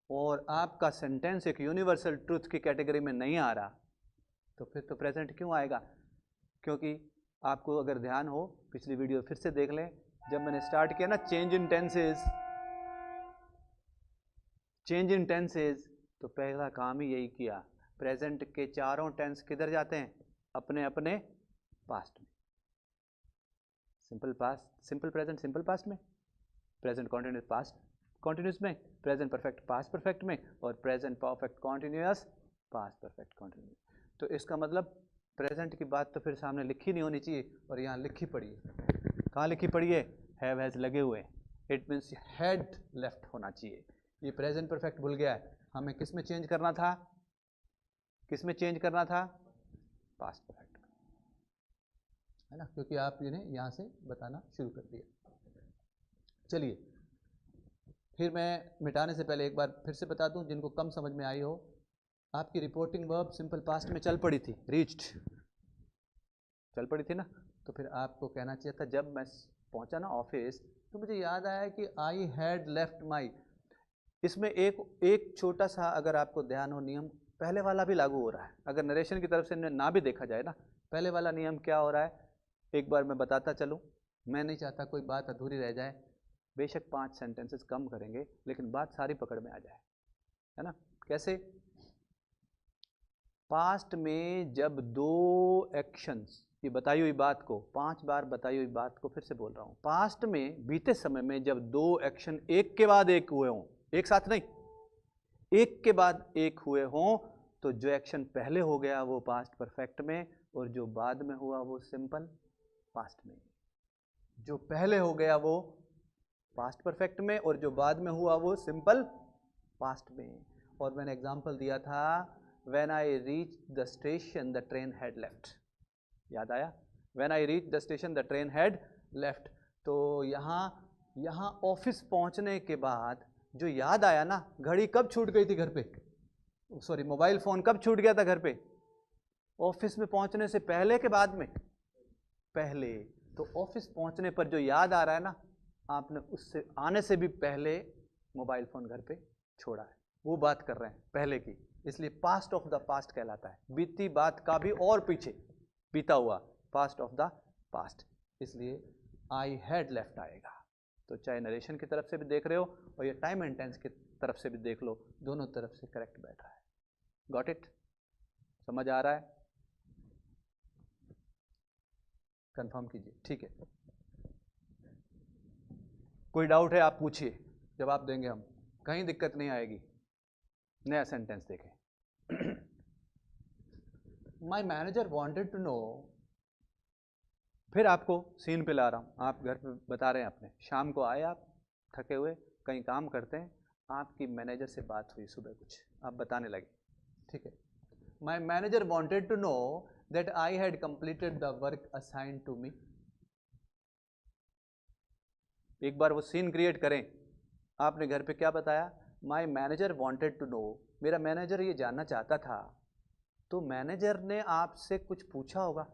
और आपका सेंटेंस एक यूनिवर्सल ट्रूथ की कैटेगरी में नहीं आ रहा, तो फिर तो प्रेजेंट क्यों आएगा? क्योंकि आपको अगर ध्यान हो, पिछली वीडियो फिर से देख लें, जब मैंने स्टार्ट किया ना change in tenses, change in tenses, तो पहला काम ही यही किया। प्रेजेंट के चारों टेंस किधर जाते हैं? अपने अपने पास्ट में। Simple past simple present simple past में, प्रेजेंट कॉन्टिन्यूस पास्ट कॉन्टिन्यूस में, प्रेजेंट परफेक्ट पास्ट परफेक्ट में, और present perfect continuous past perfect continuous. तो इसका मतलब प्रेजेंट की बात तो फिर सामने लिखी नहीं होनी चाहिए, और यहाँ लिखी पड़ी है। कहाँ लिखी पड़ी है? हैव हैज लगे हुए, इट मीन्स हैड लेफ्ट होना चाहिए। ये प्रेजेंट परफेक्ट भूल गया है, हमें किस में चेंज करना था? किस में चेंज करना था? पास्ट परफेक्ट, है ना, क्योंकि आप इन्हें यहाँ से बताना शुरू कर दिया। चलिए फिर मैं मिटाने से पहले एक बार फिर से बता दूं, जिनको कम समझ में आई हो, आपकी रिपोर्टिंग वर्ब सिंपल पास्ट में चल पड़ी थी, रीच्ड चल पड़ी थी ना, तो फिर आपको कहना चाहिए था जब मैं पहुंचा ना ऑफिस तो मुझे याद आया कि आई हैड लेफ्ट माई। इसमें एक छोटा सा अगर आपको ध्यान हो नियम, पहले वाला भी लागू हो रहा है। अगर नरेशन की तरफ से ना भी देखा जाए ना, पहले वाला नियम क्या हो रहा है, एक बार मैं बताता चलूँ। मैं नहीं चाहता कोई बात अधूरी रह जाए, बेशक 5 सेंटेंसेस कम करेंगे लेकिन बात सारी पकड़ में आ जाए, है ना। कैसे? पास्ट में जब दो एक्शंस, ये बताई हुई बात को 5 बार बताई हुई बात को फिर से बोल रहा हूँ, पास्ट में बीते समय में जब दो एक्शन एक के बाद एक हुए हों, एक साथ नहीं, एक के बाद एक हुए हों, तो जो एक्शन पहले हो गया वो पास्ट परफेक्ट में, और जो बाद में हुआ वो सिंपल पास्ट में। जो पहले हो गया वो पास्ट परफेक्ट में, और जो बाद में हुआ वो सिंपल पास्ट में। और मैंने एग्जांपल दिया था, when I reach the station the train had left, याद आया? When I reach the station the train had left. तो यहाँ ऑफिस पहुंचने के बाद जो याद आया ना, घड़ी कब छूट गई थी घर पे, सॉरी मोबाइल फोन कब छूट गया था घर पे? ऑफिस में पहुंचने से पहले के बाद में? पहले। तो ऑफिस पहुंचने पर जो याद आ रहा है ना, आपने उससे आने से भी पहले मोबाइल फोन घर पे छोड़ा है, वो बात कर रहे हैं पहले की, इसलिए पास्ट ऑफ द पास्ट कहलाता है। बीती बात का भी और पीछे बीता हुआ, पास्ट ऑफ द पास्ट, इसलिए आई हैड लेफ्ट आएगा। तो चाहे नरेशन की तरफ से भी देख रहे हो और ये टाइम एंड टेंस की तरफ से भी देख लो, दोनों तरफ से करेक्ट बैठ रहा है। Got it? समझ आ रहा है? कंफर्म कीजिए, ठीक है। कोई डाउट है आप पूछिए, जवाब देंगे हम, कहीं दिक्कत नहीं आएगी। नया सेंटेंस देखें। My manager wanted to know, फिर आपको सीन पे ला रहा हूँ, आप घर पे बता रहे हैं अपने, शाम को आए आप थके हुए, कहीं काम करते हैं, आपकी मैनेजर से बात हुई सुबह, कुछ आप बताने लगे, ठीक है। My manager wanted to know that I had completed the work assigned to me. एक बार वो सीन क्रिएट करें। आपने घर पे क्या बताया? My manager wanted to know, मेरा मैनेजर ये जानना चाहता था। तो मैनेजर ने आपसे कुछ पूछा होगा,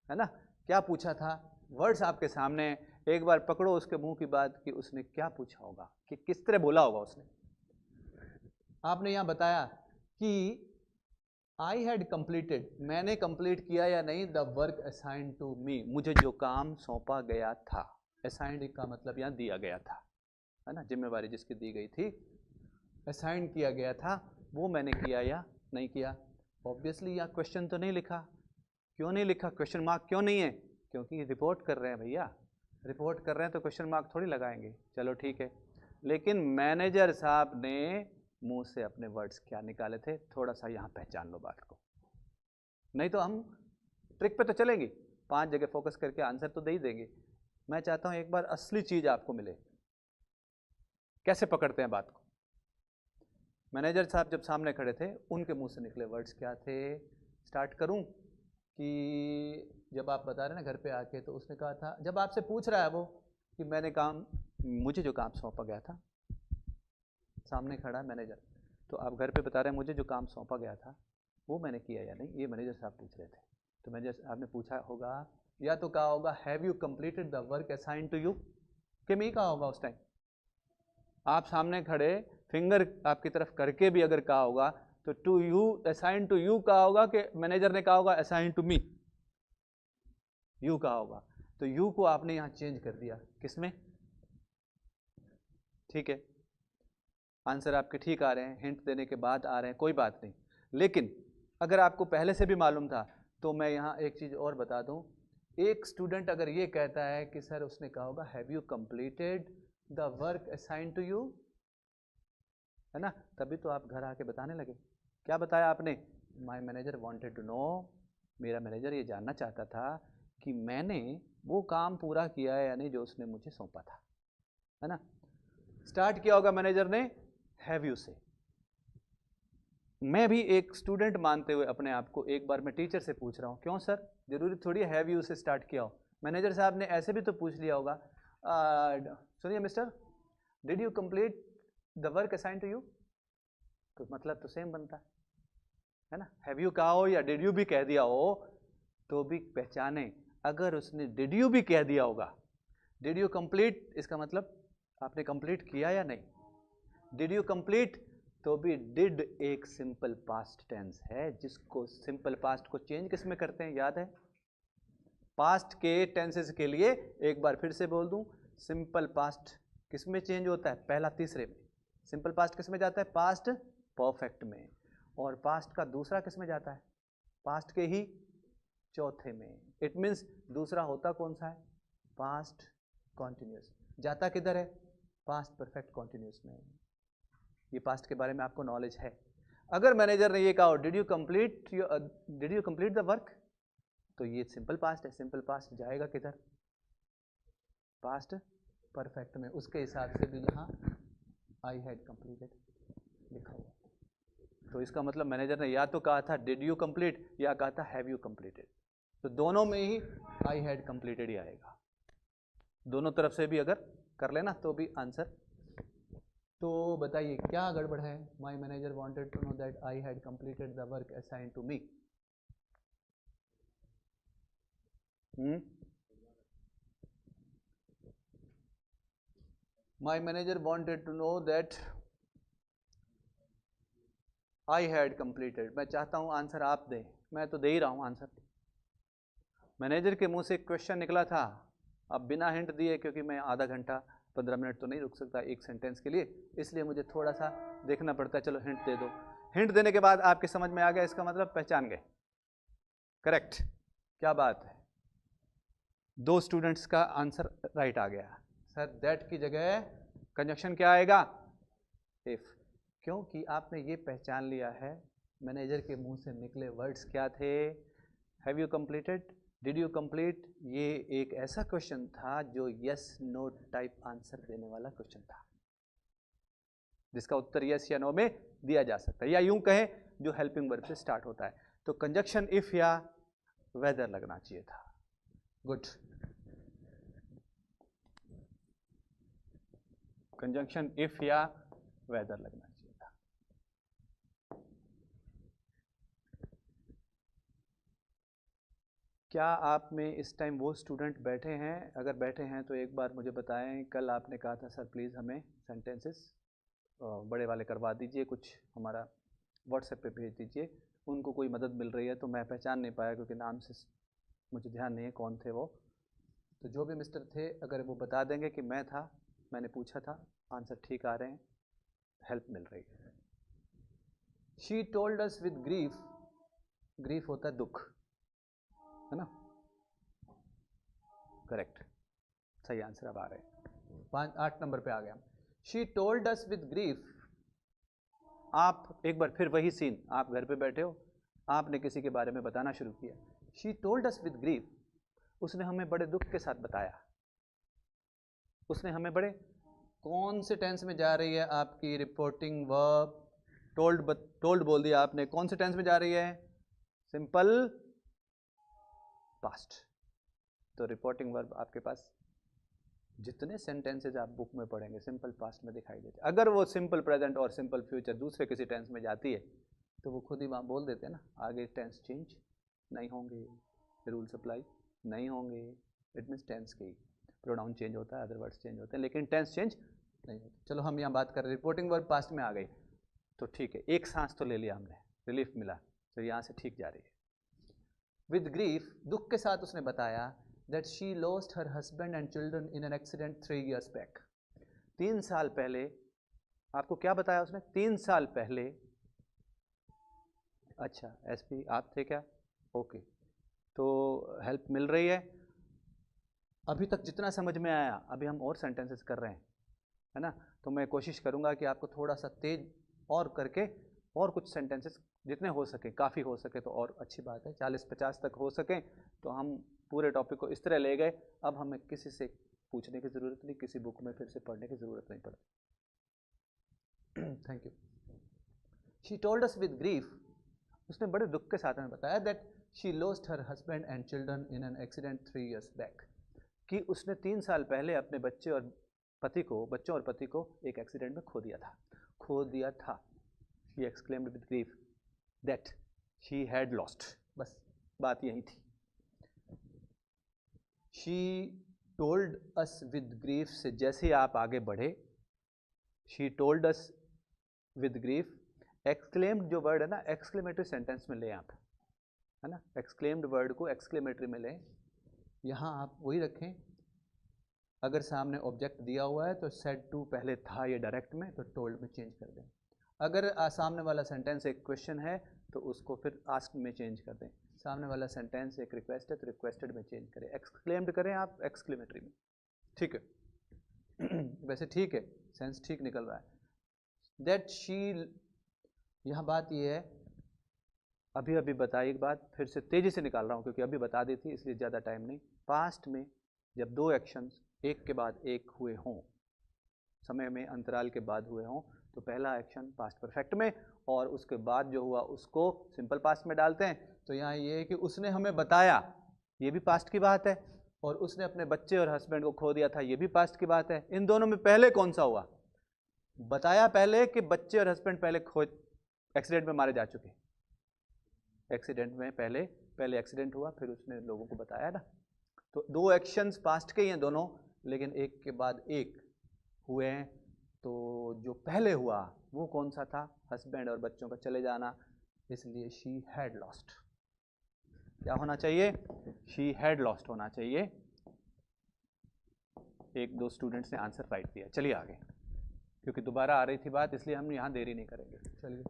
है ना? क्या पूछा था? वर्ड्स आपके सामने, एक बार पकड़ो उसके मुंह की बात कि उसने क्या पूछा होगा, कि किस तरह बोला होगा उसने। आपने यहां बताया कि आई हैड कंप्लीटेड, मैंने कंप्लीट किया या नहीं, the work assigned to me, मुझे जो काम सौंपा गया था। असाइंड का मतलब यहां दिया गया था, है ना? जिम्मेवारी जिसकी दी गई थी, असाइन किया गया था, वो मैंने किया या नहीं किया। ऑब्वियसली यहाँ क्वेश्चन तो नहीं लिखा। क्यों नहीं लिखा? क्वेश्चन मार्क क्यों नहीं है? क्योंकि रिपोर्ट कर रहे हैं भैया, रिपोर्ट कर रहे हैं तो क्वेश्चन मार्क थोड़ी लगाएंगे। चलो ठीक है, लेकिन मैनेजर साहब ने मुंह से अपने वर्ड्स क्या निकाले थे, थोड़ा सा यहाँ पहचान लो बात को, नहीं तो हम ट्रिक पे तो चलेंगे, 5 जगह फोकस करके आंसर तो दे ही देंगे। मैं चाहता हूँ एक बार असली चीज आपको मिले, कैसे पकड़ते हैं बात को। मैनेजर साहब जब सामने खड़े थे, उनके मुंह से निकले वर्ड्स क्या थे? स्टार्ट करूं कि जब आप बता रहे ना घर पे आके, तो उसने कहा था, जब आपसे पूछ रहा है वो कि मैंने काम, मुझे जो काम सौंपा गया था, सामने खड़ा है मैनेजर, तो आप घर पे बता रहे हैं मुझे जो काम सौंपा गया था वो मैंने किया या नहीं, ये मैनेजर साहब पूछ रहे थे। तो मैनेजर साहब ने पूछा होगा, या तो कहा होगा have you completed the work assigned to you, कि मैं कहा होगा उस टाइम, आप सामने खड़े फिंगर आपकी तरफ करके भी अगर कहा होगा तो to you, assign to you कहा होगा कि मैनेजर ने कहा होगा असाइन टू मी, यू कहा होगा। तो यू को आपने यहां चेंज कर दिया, किसमें? ठीक है, आंसर आपके ठीक आ रहे हैं, हिंट देने के बाद आ रहे हैं, कोई बात नहीं। लेकिन अगर आपको पहले से भी मालूम था तो मैं यहाँ एक चीज़ और बता दूँ, एक स्टूडेंट अगर ये कहता है कि सर उसने कहा होगा have you completed the work assign to you, है ना, तभी तो आप घर आके बताने लगे। क्या बताया आपने? My manager wanted to know, मेरा मैनेजर ये जानना चाहता था कि मैंने वो काम पूरा किया है या नहीं जो उसने मुझे सौंपा था, है ना। स्टार्ट किया होगा मैनेजर ने हैव यू से। मैं भी एक स्टूडेंट मानते हुए अपने आप को एक बार मैं टीचर से पूछ रहा हूँ, क्यों सर, जरूरी थोड़ी हैव यू से स्टार्ट किया हो। मैनेजर साहब ने ऐसे भी तो पूछ लिया होगा, सुनिए mister, did you complete the work assign to you, तो मतलब तो सेम बनता है ना। हैव यू कहा हो या डिड यू भी कह दिया हो तो भी पहचाने। अगर उसने डिड यू भी कह दिया होगा, डिड यू कंप्लीट, इसका मतलब आपने कंप्लीट किया या नहीं। डिड यू कंप्लीट, तो भी डिड एक सिंपल पास्ट टेंस है, जिसको सिंपल पास्ट को चेंज किस में करते हैं, याद है? पास्ट के टेंसेस के लिए एक बार फिर से बोल दूं, सिंपल पास्ट किस में चेंज होता है? पहला तीसरे में। सिंपल पास्ट किस में जाता है? पास्ट परफेक्ट में। और पास्ट का दूसरा किस में जाता है? पास्ट के ही चौथे में। इट मीन्स दूसरा होता कौन सा है? Past continuous. जाता किधर है? पास्ट परफेक्ट कॉन्टिन्यूस में। ये पास्ट के बारे में आपको नॉलेज है। अगर मैनेजर ने ये कहा did you complete the work, तो ये सिंपल पास्ट है। सिंपल पास्ट जाएगा किधर? पास्ट परफेक्ट में। उसके हिसाब से भी यहाँ आई हैड कंप्लीटेड लिखा हुआ। तो इसका मतलब मैनेजर ने या तो कहा था डिड यू कंप्लीट या कहा था हैव यू कंप्लीटेड। तो दोनों में ही आई हैड कंप्लीटेड ही आएगा। दोनों तरफ से भी अगर कर लेना तो भी आंसर। तो बताइए क्या गड़बड़ है? My manager wanted to know that I had completed the work assigned to me. My manager wanted to know that I had completed. मैं चाहता हूं आंसर आप दें, मैं तो दे ही रहा हूं आंसर। मैनेजर के मुंह से क्वेश्चन निकला था, अब बिना हिंट दिए, क्योंकि मैं आधा घंटा 15 मिनट तो नहीं रुक सकता एक सेंटेंस के लिए, इसलिए मुझे थोड़ा सा देखना पड़ता है। चलो हिंट दे दो। हिंट देने के बाद आपके समझ में आ गया, इसका मतलब पहचान गए। करेक्ट, क्या बात है, 2 स्टूडेंट्स का आंसर राइट आ गया। सर दैट की जगह कंजक्शन क्या आएगा? इफ। क्योंकि आपने ये पहचान लिया है मैनेजर के मुंह से निकले वर्ड्स क्या थे? Have you completed, did you complete. ये एक ऐसा क्वेश्चन था जो यस नो टाइप आंसर देने वाला क्वेश्चन था, जिसका उत्तर यस या नो में दिया जा सकता है, या यूं कहें जो हेल्पिंग वर्ब से स्टार्ट होता है। तो कंजक्शन इफ या वेदर लगना चाहिए था। गुड, कंजंक्शन इफ या वेदर लगना चाहिए था। क्या आप में इस टाइम वो स्टूडेंट बैठे हैं? अगर बैठे हैं तो एक बार मुझे बताएं। कल आपने कहा था सर प्लीज़ हमें सेंटेंसेस बड़े वाले करवा दीजिए, कुछ हमारा व्हाट्सएप पे भेज दीजिए। उनको कोई मदद मिल रही है तो मैं पहचान नहीं पाया क्योंकि नाम से मुझे ध्यान नहीं है कौन थे वो। तो जो भी मिस्टर थे अगर वो बता देंगे कि मैं था, मैंने पूछा था, आंसर ठीक आ रहे हैं, हेल्प मिल रही है। She told us with grief, grief होता है दुख, है ना? करेक्ट, सही आंसर अब आ रहे हैं। 8 नंबर पे आ गया। She told us with grief. आप एक बार फिर वही सीन, आप घर पे बैठे हो, आपने किसी के बारे में बताना शुरू किया। She told us with grief, उसने हमें बड़े दुख के साथ बताया। उसने हमें बड़े, कौन से टेंस में जा रही है आपकी रिपोर्टिंग वर्ब? टोल्ड बोल दिया आपने, कौन से टेंस में जा रही है? Simple past. तो रिपोर्टिंग वर्ब आपके पास जितने सेंटेंसेज आप बुक में पढ़ेंगे सिंपल पास्ट में दिखाई देते। अगर वो सिंपल प्रेजेंट और सिंपल फ्यूचर दूसरे किसी टेंस में जाती है तो वो खुद ही वहाँ बोल देते हैं ना, आगे टेंस चेंज नहीं होंगे, रूल्स अप्लाई नहीं होंगे। इट मीन्स टेंस के ही प्रोनाउन चेंज होता है, अदर वर्ड्स चेंज होते हैं, लेकिन टेंस चेंज नहीं होता। चलो हम यहाँ बात कर रहे हैं रिपोर्टिंग वर्ब पास्ट में आ गई तो ठीक है, एक सांस तो ले लिया हमने, रिलीफ मिला, तो यहाँ से ठीक जा रही है। विद ग्रीफ, दुख के साथ उसने बताया that she lost her husband and children in an accident 3 years back. 3 साल पहले, आपको क्या बताया उसने? 3 साल पहले। अच्छा एसपी आप थे क्या? ओके, तो हेल्प मिल रही है। अभी तक जितना समझ में आया, अभी हम और सेंटेंसेस कर रहे हैं, है ना? तो मैं कोशिश करूंगा कि आपको थोड़ा सा तेज और करके और कुछ सेंटेंसेस जितने हो सके, काफ़ी हो सके तो और अच्छी बात है, 40-50 तक हो सकें तो हम पूरे टॉपिक को इस तरह ले गए। अब हमें किसी से पूछने की ज़रूरत नहीं, किसी बुक में फिर से पढ़ने की ज़रूरत नहीं पड़ती। Thank you. She told us with grief, उसने बड़े दुख के साथ में बताया that she lost her husband and children in an accident 3 years back, कि उसने 3 साल पहले अपने बच्चों और पति को एक एक्सीडेंट में खो दिया था। She exclaimed with grief that she had lost. बस बात यही थी। She told us with grief से जैसे आप आगे बढ़े, she told us with grief, exclaimed जो वर्ड है ना, एक्सक्लेमेटरी सेंटेंस में ले आप, है ना? एक्सक्लेम्ड वर्ड को एक्सक्लेमेटरी में लें, यहाँ आप वही रखें। अगर सामने ऑब्जेक्ट दिया हुआ है तो सेड टू पहले था ये डायरेक्ट में, तो टोल्ड में चेंज कर दें। अगर सामने वाला सेंटेंस एक क्वेश्चन है तो उसको फिर आस्क में चेंज कर दें, सामने वाला सेंटेंस एक रिक्वेस्ट है तो रिक्वेस्टेड में चेंज करें, एक्सक्लेम्ड करें आप एक्सक्लेमेटरी में, ठीक है। वैसे ठीक है, सेंस ठीक निकल रहा है। दैट शी, यहाँ बात ये है, अभी अभी बताई एक बात, फिर से तेजी से निकाल रहा हूँ क्योंकि अभी बता दी थी इसलिए ज़्यादा टाइम नहीं। पास्ट में जब दो एक्शंस एक के बाद एक हुए हों, समय में अंतराल के बाद हुए हों, तो पहला एक्शन पास्ट परफेक्ट में और उसके बाद जो हुआ उसको सिंपल पास्ट में डालते हैं। तो यहाँ ये है कि उसने हमें बताया, ये भी पास्ट की बात है, और उसने अपने बच्चे और हस्बैंड को खो दिया था, ये भी पास्ट की बात है। इन दोनों में पहले कौन सा हुआ? बताया पहले कि बच्चे और हस्बैंड पहले एक्सीडेंट में मारे जा चुके। एक्सीडेंट में पहले एक्सीडेंट हुआ, फिर उसने लोगों को बताया ना। तो दो एक्शंस पास्ट के ही हैं दोनों, लेकिन एक के बाद एक हुए हैं। तो जो पहले हुआ वो कौन सा था? हस्बैंड और बच्चों का चले जाना, इसलिए शी हैड लॉस्ट। क्या होना चाहिए? शी हैड लॉस्ट होना चाहिए। एक दो स्टूडेंट्स ने आंसर राइट दिया। चलिए आगे, क्योंकि दोबारा आ रही थी बात, इसलिए हम यहाँ देरी नहीं करेंगे। चलिए,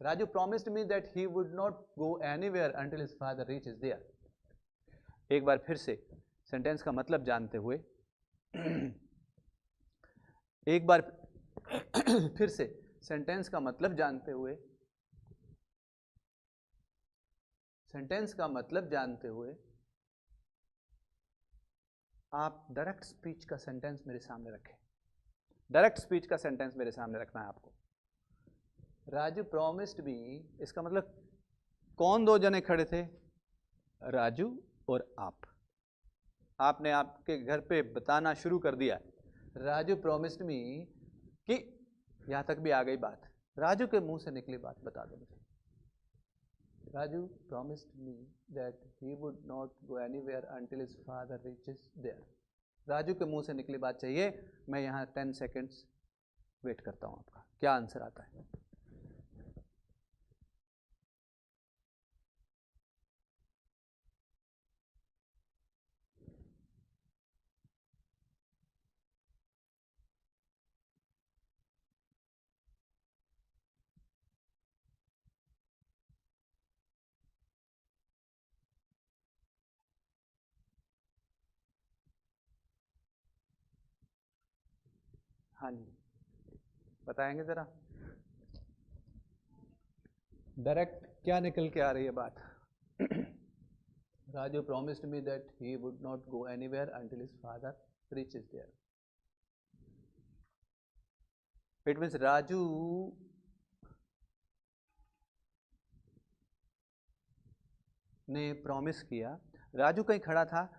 Raju promised me that he would not go anywhere until his father reaches there। एक बार फिर से सेंटेंस का मतलब जानते हुए एक बार फिर से सेंटेंस का मतलब जानते हुए आप डायरेक्ट स्पीच का सेंटेंस मेरे सामने रखें। डायरेक्ट स्पीच का सेंटेंस मेरे सामने रखना है आपको। राजू प्रॉमिस्ड मी, इसका मतलब कौन दो जने खड़े थे? राजू और आप। आपने आपके घर पे बताना शुरू कर दिया, राजू प्रॉमिस्ड मी, कि यहां तक भी आ गई बात। राजू के मुंह से निकली बात बता दो मुझे। Raju promised me that he would not go anywhere until his father reaches there. Raju के मुंह से निकली बात चाहिए। मैं यहाँ 10 सेकेंड्स वेट करता हूँ आपका, क्या आंसर आता है? हाँ जी, बताएंगे जरा डायरेक्ट क्या निकल के आ रही है बात? Raju promised me that he would not go anywhere until his father reaches there। It means Raju ने प्रॉमिस किया। राजू कहीं खड़ा था,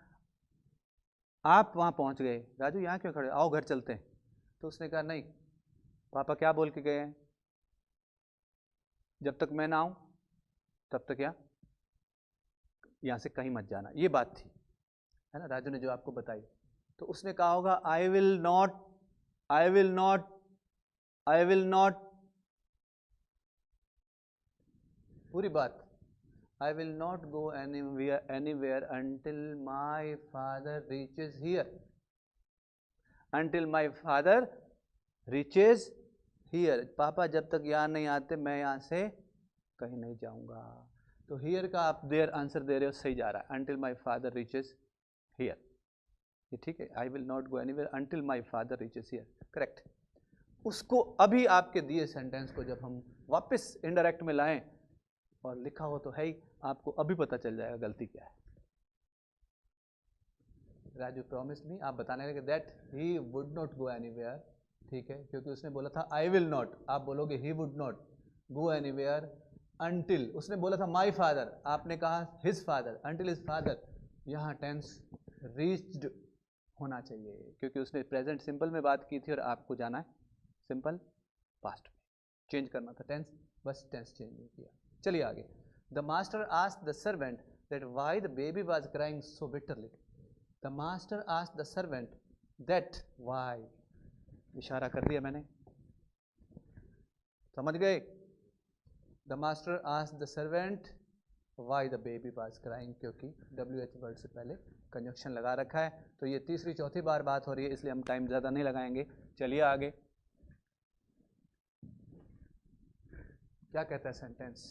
आप वहां पहुंच गए। राजू यहाँ क्यों खड़े, आओ घर चलते हैं। तो उसने कहा नहीं, पापा क्या बोल के गए हैं, जब तक मैं ना आऊं तब तक यहाँ से कहीं मत जाना। ये बात थी, है ना, राजू ने जो आपको बताई। तो उसने कहा होगा आई विल नॉट, पूरी बात, I will not go anywhere until my father reaches here। Until my father reaches here। पापा जब तक यहाँ नहीं आते मैं यहाँ से कहीं नहीं जाऊँगा। तो here का आप देयर आंसर दे रहे हो, सही जा रहा है। Until my father reaches here, ये ठीक है। I will not go anywhere until my father reaches here, correct. उसको अभी आपके दिए सेंटेंस को जब हम वापस इनडायरेक्ट में लाएं, और लिखा हो तो है ही, आपको अभी पता चल जाएगा गलती क्या है। राजू प्रॉमिस्ड मी, आप बताने लगे that he would not go anywhere, ठीक है, क्योंकि उसने बोला था आई विल नॉट, आप बोलोगे ही would not go anywhere until, उसने बोला था माई फादर, आपने कहा his father, until his father. यहाँ टेंस रीच्ड होना चाहिए, क्योंकि उसने प्रेजेंट सिंपल में बात की थी और आपको जाना है सिंपल पास्ट में, चेंज करना था टेंस, बस टेंस चेंज नहीं किया। चलिए आगे। The master asked the servant that why the baby was crying so bitterly. The master asked the servant that why, इशारा कर दिया मैंने, समझ गए? The master asked the servant why the baby was crying, क्योंकि WH वर्ड से पहले conjunction लगा रखा है। तो ये तीसरी चौथी बार बात हो रही है, इसलिए हम टाइम ज़्यादा नहीं लगाएंगे। चलिए आगे। क्या कहता है सेंटेंस,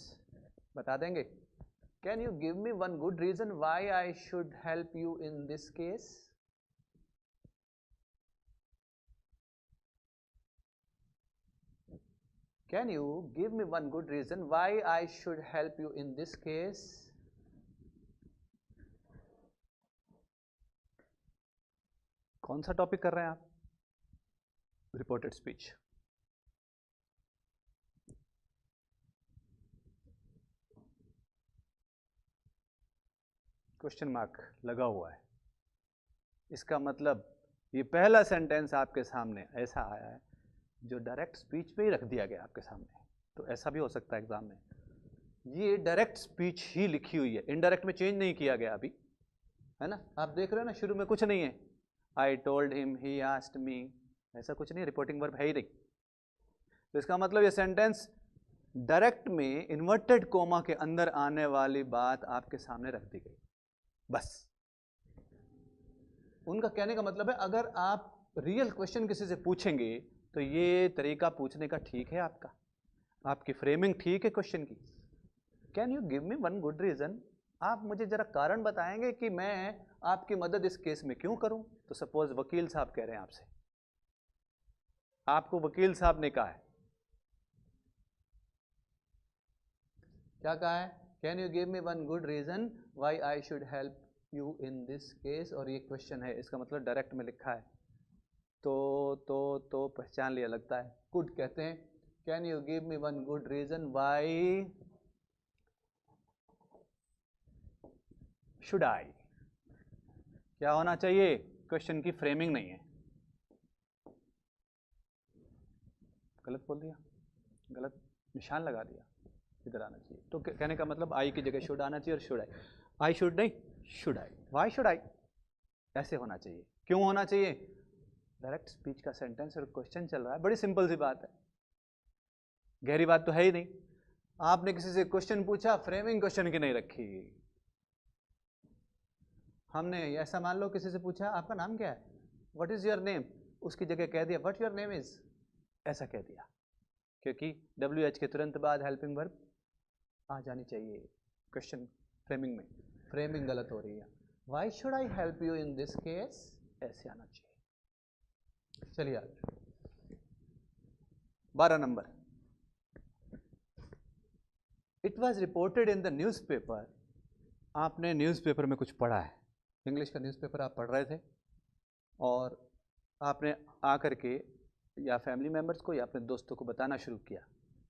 बता देंगे? Can you give me one good reason why I should help you in this case? Can you give me one good reason why I should help you in this case? कौन सा topic कर रहे हैं आप? Reported speech. Question mark लगा हुआ है, इसका मतलब ये पहला सेंटेंस आपके सामने ऐसा आया है जो डायरेक्ट स्पीच पे ही रख दिया गया आपके सामने। तो ऐसा भी हो सकता है एग्जाम में, ये डायरेक्ट स्पीच ही लिखी हुई है, इनडायरेक्ट में चेंज नहीं किया गया अभी, है ना? आप देख रहे हो ना, शुरू में कुछ नहीं है, I told him, he asked me, ऐसा कुछ नहीं, रिपोर्टिंग वर्ब है ही नहीं। तो इसका मतलब ये सेंटेंस डायरेक्ट में इन्वर्टेड कोमा के अंदर आने वाली बात आपके सामने रख दी गई, बस। उनका कहने का मतलब है अगर आप रियल क्वेश्चन किसी से पूछेंगे तो ये तरीका पूछने का ठीक है, आपकी फ्रेमिंग ठीक है क्वेश्चन की। Can you give me one good reason, आप मुझे जरा कारण बताएंगे कि मैं आपकी मदद इस केस में क्यों करूं? तो सपोज वकील साहब कह रहे हैं आपसे, आपको वकील साहब ने कहा है, क्या कहा है? Can you give me one good reason why I should help you in this case, और ये क्वेश्चन है, इसका मतलब डायरेक्ट में लिखा है, तो पहचान लिया लगता है। गुड कहते हैं, can you give me one good reason why should I, क्या होना चाहिए? क्वेश्चन की फ्रेमिंग नहीं है। गलत बोल दिया, गलत निशान लगा दिया, इधर आना चाहिए। तो कहने का मतलब आई की जगह शुड आना चाहिए, और शुड आई शुड नहीं, शुड आई, व्हाई शुड आई, ऐसे होना चाहिए। क्यों होना चाहिए? डायरेक्ट स्पीच का सेंटेंस और क्वेश्चन चल रहा है, बड़ी सिंपल सी बात है, गहरी बात तो है ही नहीं। आपने किसी से क्वेश्चन पूछा, फ्रेमिंग क्वेश्चन की नहीं रखी। हमने ऐसा मान लो किसी से पूछा आपका नाम क्या है, व्हाट इज योर नेम, उसकी जगह कह दिया व्हाट योर नेम इज, ऐसा कह दिया, क्योंकि WH के तुरंत बाद हेल्पिंग वर्ब आ जानी चाहिए क्वेश्चन फ्रेमिंग में। फ्रेमिंग गलत हो रही है, why should I help you in this case, ऐसे आना चाहिए। चलिए आगे 12 number, it was reported in the newspaper. आपने न्यूज़पेपर में कुछ पढ़ा है, इंग्लिश का न्यूज़पेपर आप पढ़ रहे थे, और आपने आकर के या फैमिली मेम्बर्स को या अपने दोस्तों को बताना शुरू किया,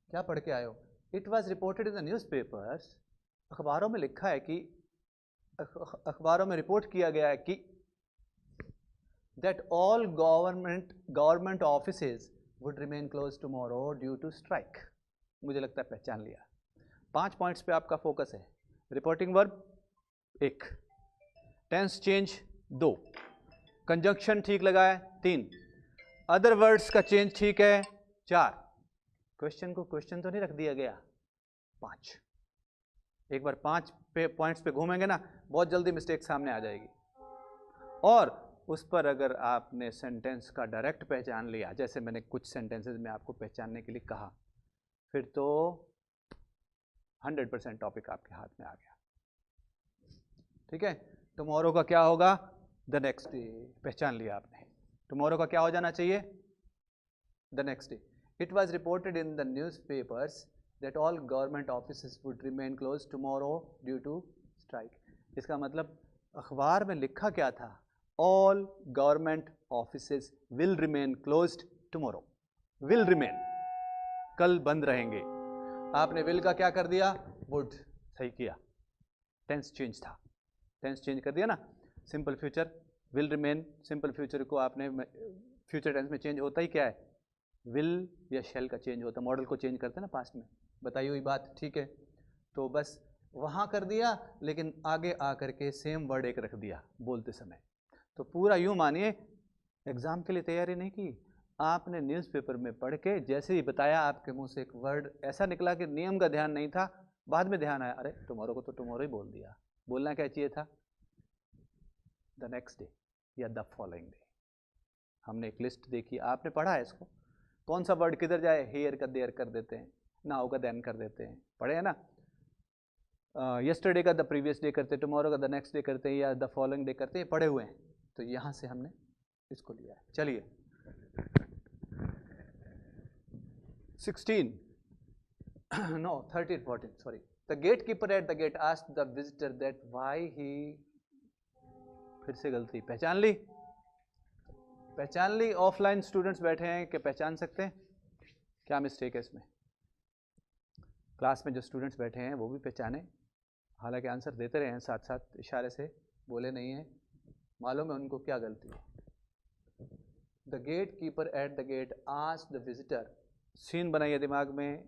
क्या पढ़ के आए हो? It was reported in the newspapers, अखबारों में लिखा है कि, अखबारों में रिपोर्ट किया गया है कि that all government offices would remain closed tomorrow due to strike। मुझे लगता है पहचान लिया। 5 पॉइंट्स पे आपका फोकस है। Reporting verb 1, tense change 2, conjunction ठीक लगा है 3, अदर वर्ड्स का चेंज ठीक है 4, क्वेश्चन को क्वेश्चन तो नहीं रख दिया गया 5। एक बार 5 पॉइंट्स पे घूमेंगे ना, बहुत जल्दी मिस्टेक सामने आ जाएगी। और उस पर अगर आपने सेंटेंस का डायरेक्ट पहचान लिया, जैसे मैंने कुछ सेंटेंसेस में आपको पहचानने के लिए कहा, फिर तो 100% टॉपिक आपके हाथ में आ गया। ठीक है, टुमारो का क्या होगा? The next day. पहचान लिया आपने, टुमारो का क्या हो जाना चाहिए? The next day. It was reported in the newspapers that all government offices would remain close tomorrow due to strike. इसका मतलब अखबार में लिखा क्या था? All government offices will remain closed tomorrow। will remain, कल बंद रहेंगे। आपने will का क्या कर दिया? would। सही किया, टेंस चेंज था, टेंस चेंज कर दिया ना। Simple future will remain, simple future को आपने फ्यूचर टेंस में चेंज होता ही क्या है? will या shall का चेंज होता, मॉडल को चेंज करते हैं ना पास्ट में, बताई हुई बात। ठीक है, तो बस वहाँ कर दिया, लेकिन आगे आकर के सेम वर्ड एक रख दिया बोलते समय। तो पूरा यूँ मानिए एग्ज़ाम के लिए तैयारी नहीं की आपने, न्यूज़पेपर में पढ़ के जैसे ही बताया आपके मुंह से एक वर्ड ऐसा निकला कि नियम का ध्यान नहीं था, बाद में ध्यान आया, अरे टुमारो को तो टुमारो ही बोल दिया, बोलना क्या चाहिए था? द नेक्स्ट डे या द फॉलोइंग डे। हमने एक लिस्ट देखी, आपने पढ़ा है इसको, कौन सा वर्ड किधर जाए, हेयर का देयर कर देते हैं, नाउ का देन कर देते हैं, पढ़े है ना। यस्टरडे का द प्रीवियस डे करते, टुमारो का द नेक्स्ट डे करते हैं, या द फॉलोइंग डे करते हैं, पढ़े हुए हैं। तो यहाँ से हमने इसको लिया है। चलिए 16 no 13 14 sorry, the gatekeeper at the gate asked the visitor that why he, फिर से गलती, पहचान ली, पहचान ली। ऑफलाइन स्टूडेंट्स बैठे हैं कि पहचान सकते हैं? क्या मिस्टेक है इसमें? क्लास में जो स्टूडेंट्स बैठे हैं वो भी पहचाने, हालांकि आंसर देते रहे हैं साथ साथ, इशारे से बोले नहीं हैं, मालूम है उनको क्या गलती है। The gate keeper at the gate asked the visitor, scene बनाइए दिमाग में।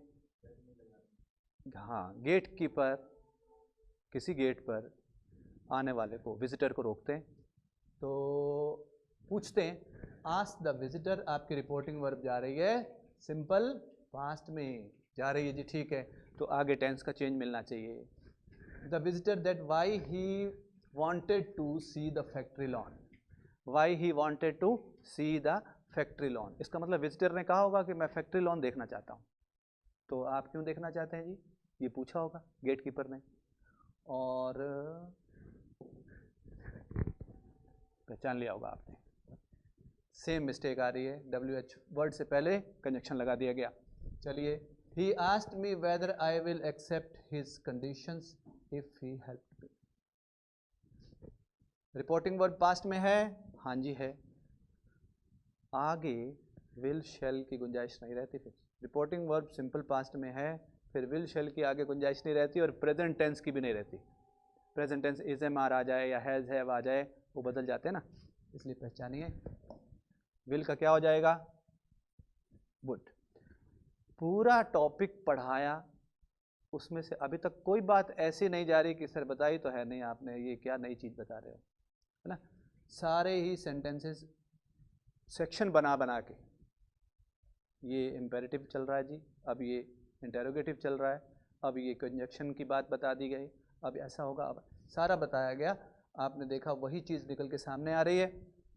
हाँ, गेट कीपर किसी गेट पर आने वाले को, विजिटर को रोकते हैं, तो पूछते हैं, आस्क द विजिटर, आपकी रिपोर्टिंग वर्ब जा रही है सिंपल पास्ट में जा रही है जी, ठीक है, तो आगे टेंस का चेंज मिलना चाहिए। The visitor that why he wanted to see the factory lawn, why he wanted to see the factory lawn, इसका मतलब विजिटर ने कहा होगा कि मैं फैक्ट्री लॉन देखना चाहता हूँ। तो आप क्यों देखना चाहते हैं जी, ये पूछा होगा गेट कीपर ने, और पहचान लिया होगा आपने। सेम मिस्टेक आ रही है, WH वर्ड से पहले कंजक्शन लगा दिया गया। चलिए, he asked me whether I will accept his conditions if he helped me। Reporting word past में है, हाँ जी है, आगे विल शेल की गुंजाइश नहीं रहती। फिर रिपोर्टिंग वर्ब सिंपल पास्ट में है, फिर विल शेल की आगे गुंजाइश नहीं रहती, और प्रेजेंट टेंस की भी नहीं रहती। Present tense is am are आ जाए या हैज़ हैव आ जाए, वो बदल जाते हैं ना, इसलिए पहचानिए। विल का क्या हो जाएगा? वुड। पूरा टॉपिक पढ़ाया, उसमें से अभी तक कोई बात ऐसी नहीं जा रही कि सर बताई तो है नहीं आपने, ये क्या नई चीज़ बता रहे हो, है ना। सारे ही सेंटेंसेस सेक्शन बना बना के, ये इम्पेरेटिव चल रहा है जी, अब ये इंटेरोगेटिव चल रहा है, अब ये कंजक्शन की बात बता दी गई, अब ऐसा होगा, अब सारा बताया गया। आपने देखा वही चीज़ निकल के सामने आ रही है।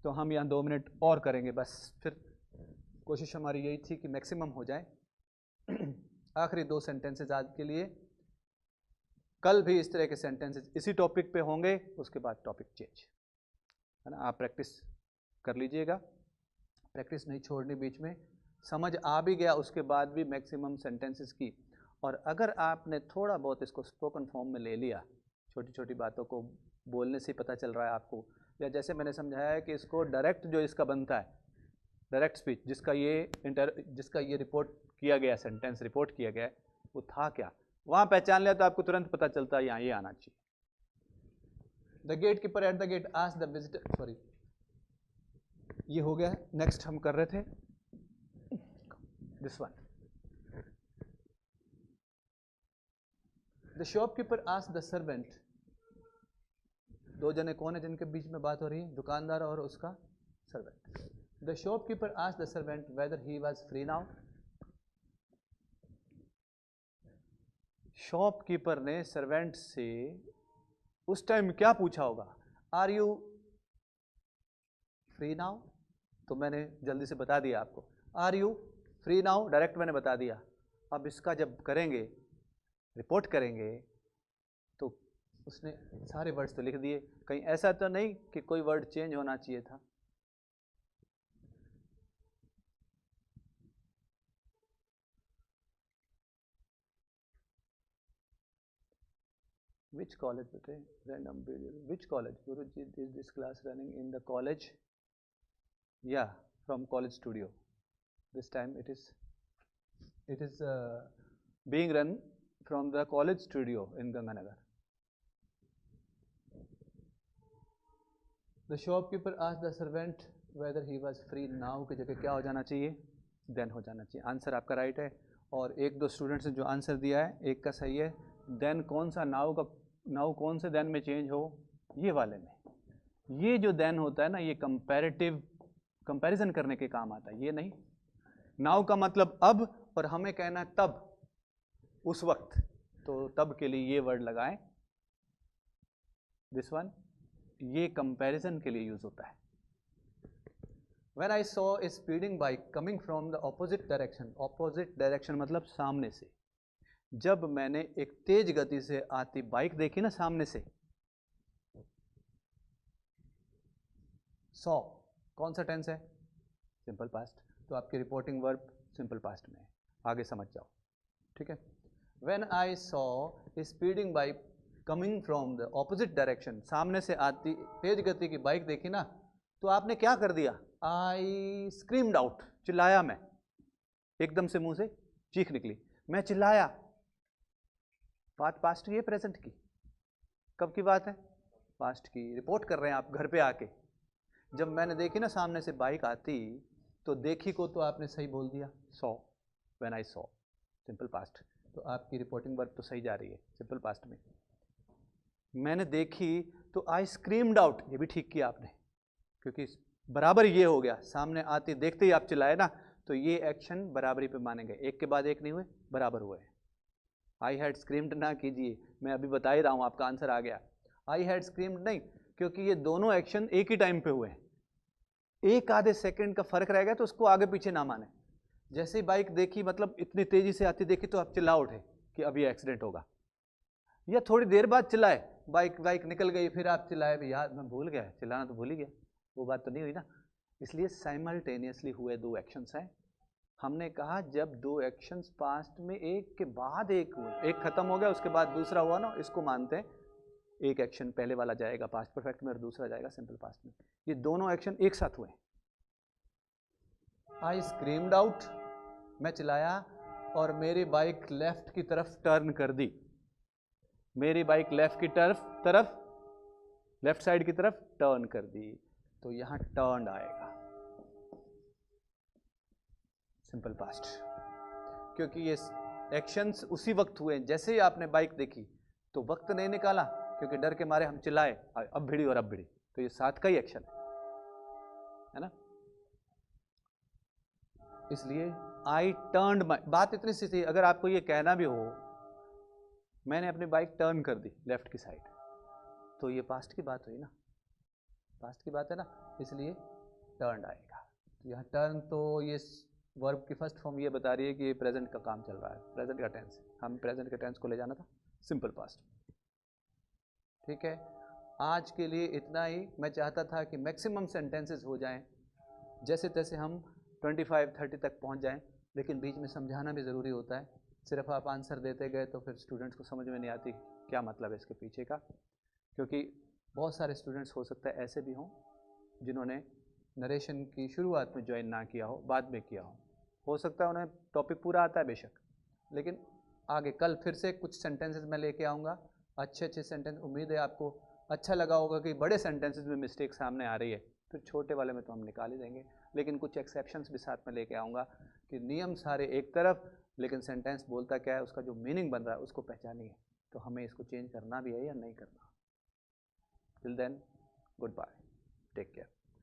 तो हम यहाँ 2 मिनट और करेंगे बस, फिर कोशिश हमारी यही थी कि मैक्सिमम हो जाए। आखिरी 2 सेंटेंसेस आज के लिए, कल भी इस तरह के सेंटेंसेस इसी टॉपिक पे होंगे, उसके बाद टॉपिक चेंज, है ना। आप प्रैक्टिस कर लीजिएगा, प्रैक्टिस नहीं छोड़नी बीच में। समझ आ भी गया उसके बाद भी मैक्सिमम सेंटेंसेस की, और अगर आपने थोड़ा बहुत इसको स्पोकन फॉर्म में ले लिया, छोटी छोटी बातों को बोलने से पता चल रहा है आपको, या जैसे मैंने समझाया है कि इसको डायरेक्ट जो इसका बनता है, डायरेक्ट स्पीच जिसका ये रिपोर्ट किया गया, सेंटेंस रिपोर्ट किया गया है, वो था क्या, वहाँ पहचान लिया तो आपको तुरंत पता चलता है यहाँ ये आना चाहिए। The gate keeper at the gate asked the visitor, sorry ये हो गया। नेक्स्ट हम कर रहे थे this one, the shopkeeper asked the servant. 2 जने कौन है जिनके बीच में बात हो रही है? दुकानदार और उसका servant. The shopkeeper asked the servant whether he was free now. Shopkeeper ने सर्वेंट से उस टाइम क्या पूछा होगा? Are you free now? तो मैंने जल्दी से बता दिया आपको, are you free now, direct मैंने बता दिया। अब इसका जब करेंगे, रिपोर्ट करेंगे, तो उसने सारे वर्ड्स तो लिख दिए, कहीं ऐसा तो नहीं कि कोई वर्ड चेंज होना चाहिए था। Which college बेटे? Random video. Which college? Guruji, is this class running in the college? Yeah, from college studio. This time it is being run from the college studio in Ganganagar. The shopkeeper asked the servant whether he was free now की जगह क्या हो जाना चाहिए? Then हो जाना चाहिए। Answer आपका राइट है, और 1-2 स्टूडेंट्स ने जो आंसर दिया है, एक का सही है। देन कौन सा नाउ कौन से देन में चेंज हो? ये वाले में। ये जो देन होता है ना, ये कंपैरिजन करने के काम आता है, ये नहीं। नाउ का मतलब अब, और हमें कहना है तब, उस वक्त, तो तब के लिए ये वर्ड लगाएं, दिस वन। ये कंपैरिजन के लिए यूज होता है। When I saw a speeding bike coming from the opposite direction, opposite direction मतलब सामने से, जब मैंने एक तेज गति से आती बाइक देखी ना सामने से, सॉ कौन सा टेंस है? Simple past. तो आपकी रिपोर्टिंग वर्ब सिंपल पास्ट में है, आगे समझ जाओ, ठीक है। When I saw speeding bike coming from the opposite direction, सामने से आती तेज गति की बाइक देखी ना, तो आपने क्या कर दिया? आई स्क्रीम्ड आउट, चिल्लाया मैं, एकदम से मुंह से चीख निकली, मैं चिल्लाया। बात पास्ट की है प्रेजेंट की? कब की बात है? पास्ट की। रिपोर्ट कर रहे हैं आप घर पे आके। जब मैंने देखी ना सामने से बाइक आती, तो देखी को तो आपने सही बोल दिया, saw, when I saw, simple past. तो आपकी रिपोर्टिंग वर्ब तो सही जा रही है सिंपल पास्ट में। मैंने देखी तो आई स्क्रीम्ड आउट, ये भी ठीक किया आपने, क्योंकि बराबर ये हो गया, सामने आती देखते ही आप चिल्लाए ना, तो ये एक्शन बराबरी पे मानेंगे, एक के बाद एक नहीं हुए, बराबर हुए। आई हैड स्क्रीम्ड ना कीजिए, मैं अभी बता ही रहा हूँ, आपका आंसर आ गया। आई हैड स्क्रीम्ड नहीं, क्योंकि ये दोनों एक्शन एक ही टाइम पे हुए, एक आधे सेकंड का फर्क रहेगा, तो उसको आगे पीछे ना माने। जैसे ही बाइक देखी, मतलब इतनी तेजी से आती देखी, तो आप चिल्ला उठे कि अब ये एक्सीडेंट होगा, या थोड़ी देर बाद चिल्लाए, बाइक निकल गई, फिर आप चिल्लाए भी यार मैं भूल गया, चिल्लाना तो भूल ही गया, वो बात तो नहीं हुई ना। इसलिए साइमल्टेनियसली हुए दो एक्शंस हैं। हमने कहा जब दो एक्शंस पास्ट में एक के बाद एक हुए, एक खत्म हो गया उसके बाद दूसरा हुआ ना, इसको मानते हैं एक एक्शन पहले वाला जाएगा पास्ट परफेक्ट में और दूसरा जाएगा सिंपल पास्ट में। ये दोनों एक्शन एक साथ हुए। आई स्क्रीम्ड आउट, मैं चिल्लाया, और मेरी बाइक लेफ्ट की तरफ टर्न कर दी। मेरी बाइक लेफ्ट की तरफ लेफ्ट साइड की तरफ टर्न कर दी, तो यहां टर्न आएगा सिंपल पास्ट, क्योंकि ये एक्शंस उसी वक्त हुए। जैसे ही आपने बाइक देखी तो वक्त नहीं निकाला, क्योंकि डर के मारे हम चिल्लाए अब भिड़ी और अब भिड़ी, तो ये साथ का ही एक्शन है ना। इसलिए आई टर्न्ड माई, बात इतनी सी थी, अगर आपको ये कहना भी हो मैंने अपनी बाइक टर्न कर दी लेफ्ट की साइड, तो ये पास्ट की बात हुई ना, पास्ट की बात है ना, इसलिए टर्न आएगा। यहाँ टर्न तो ये वर्ब की फर्स्ट फॉर्म ये बता रही है कि प्रेजेंट का काम चल रहा है, प्रेजेंट का टेंस, हम प्रेजेंट के टेंस को ले जाना था सिंपल पास्ट। ठीक है, आज के लिए इतना ही। मैं चाहता था कि मैक्सिमम सेंटेंसेस हो जाएं, जैसे तैसे हम 25-30 तक पहुंच जाएं, लेकिन बीच में समझाना भी ज़रूरी होता है। सिर्फ आप आंसर देते गए तो फिर स्टूडेंट्स को समझ में नहीं आती क्या मतलब है इसके पीछे का, क्योंकि बहुत सारे स्टूडेंट्स हो सकता है ऐसे भी हों जिन्होंने नरेशन की शुरुआत में ज्वाइन ना किया हो, बाद में किया हो सकता है उन्हें टॉपिक पूरा आता है बेशक, लेकिन आगे कल फिर से कुछ सेंटेंसेस मैं लेके आऊँगा, अच्छे सेंटेंस। उम्मीद है आपको अच्छा लगा होगा कि बड़े सेंटेंसेस में मिस्टेक सामने आ रही है, फिर छोटे वाले में तो हम निकाल ही देंगे, लेकिन कुछ एक्सेप्शंस भी साथ में लेके आऊँगा कि नियम सारे एक तरफ, लेकिन सेंटेंस बोलता क्या है, उसका जो मीनिंग बन रहा है उसको पहचानिए, तो हमें इसको चेंज करना भी है या नहीं करना। Till then, goodbye, take care.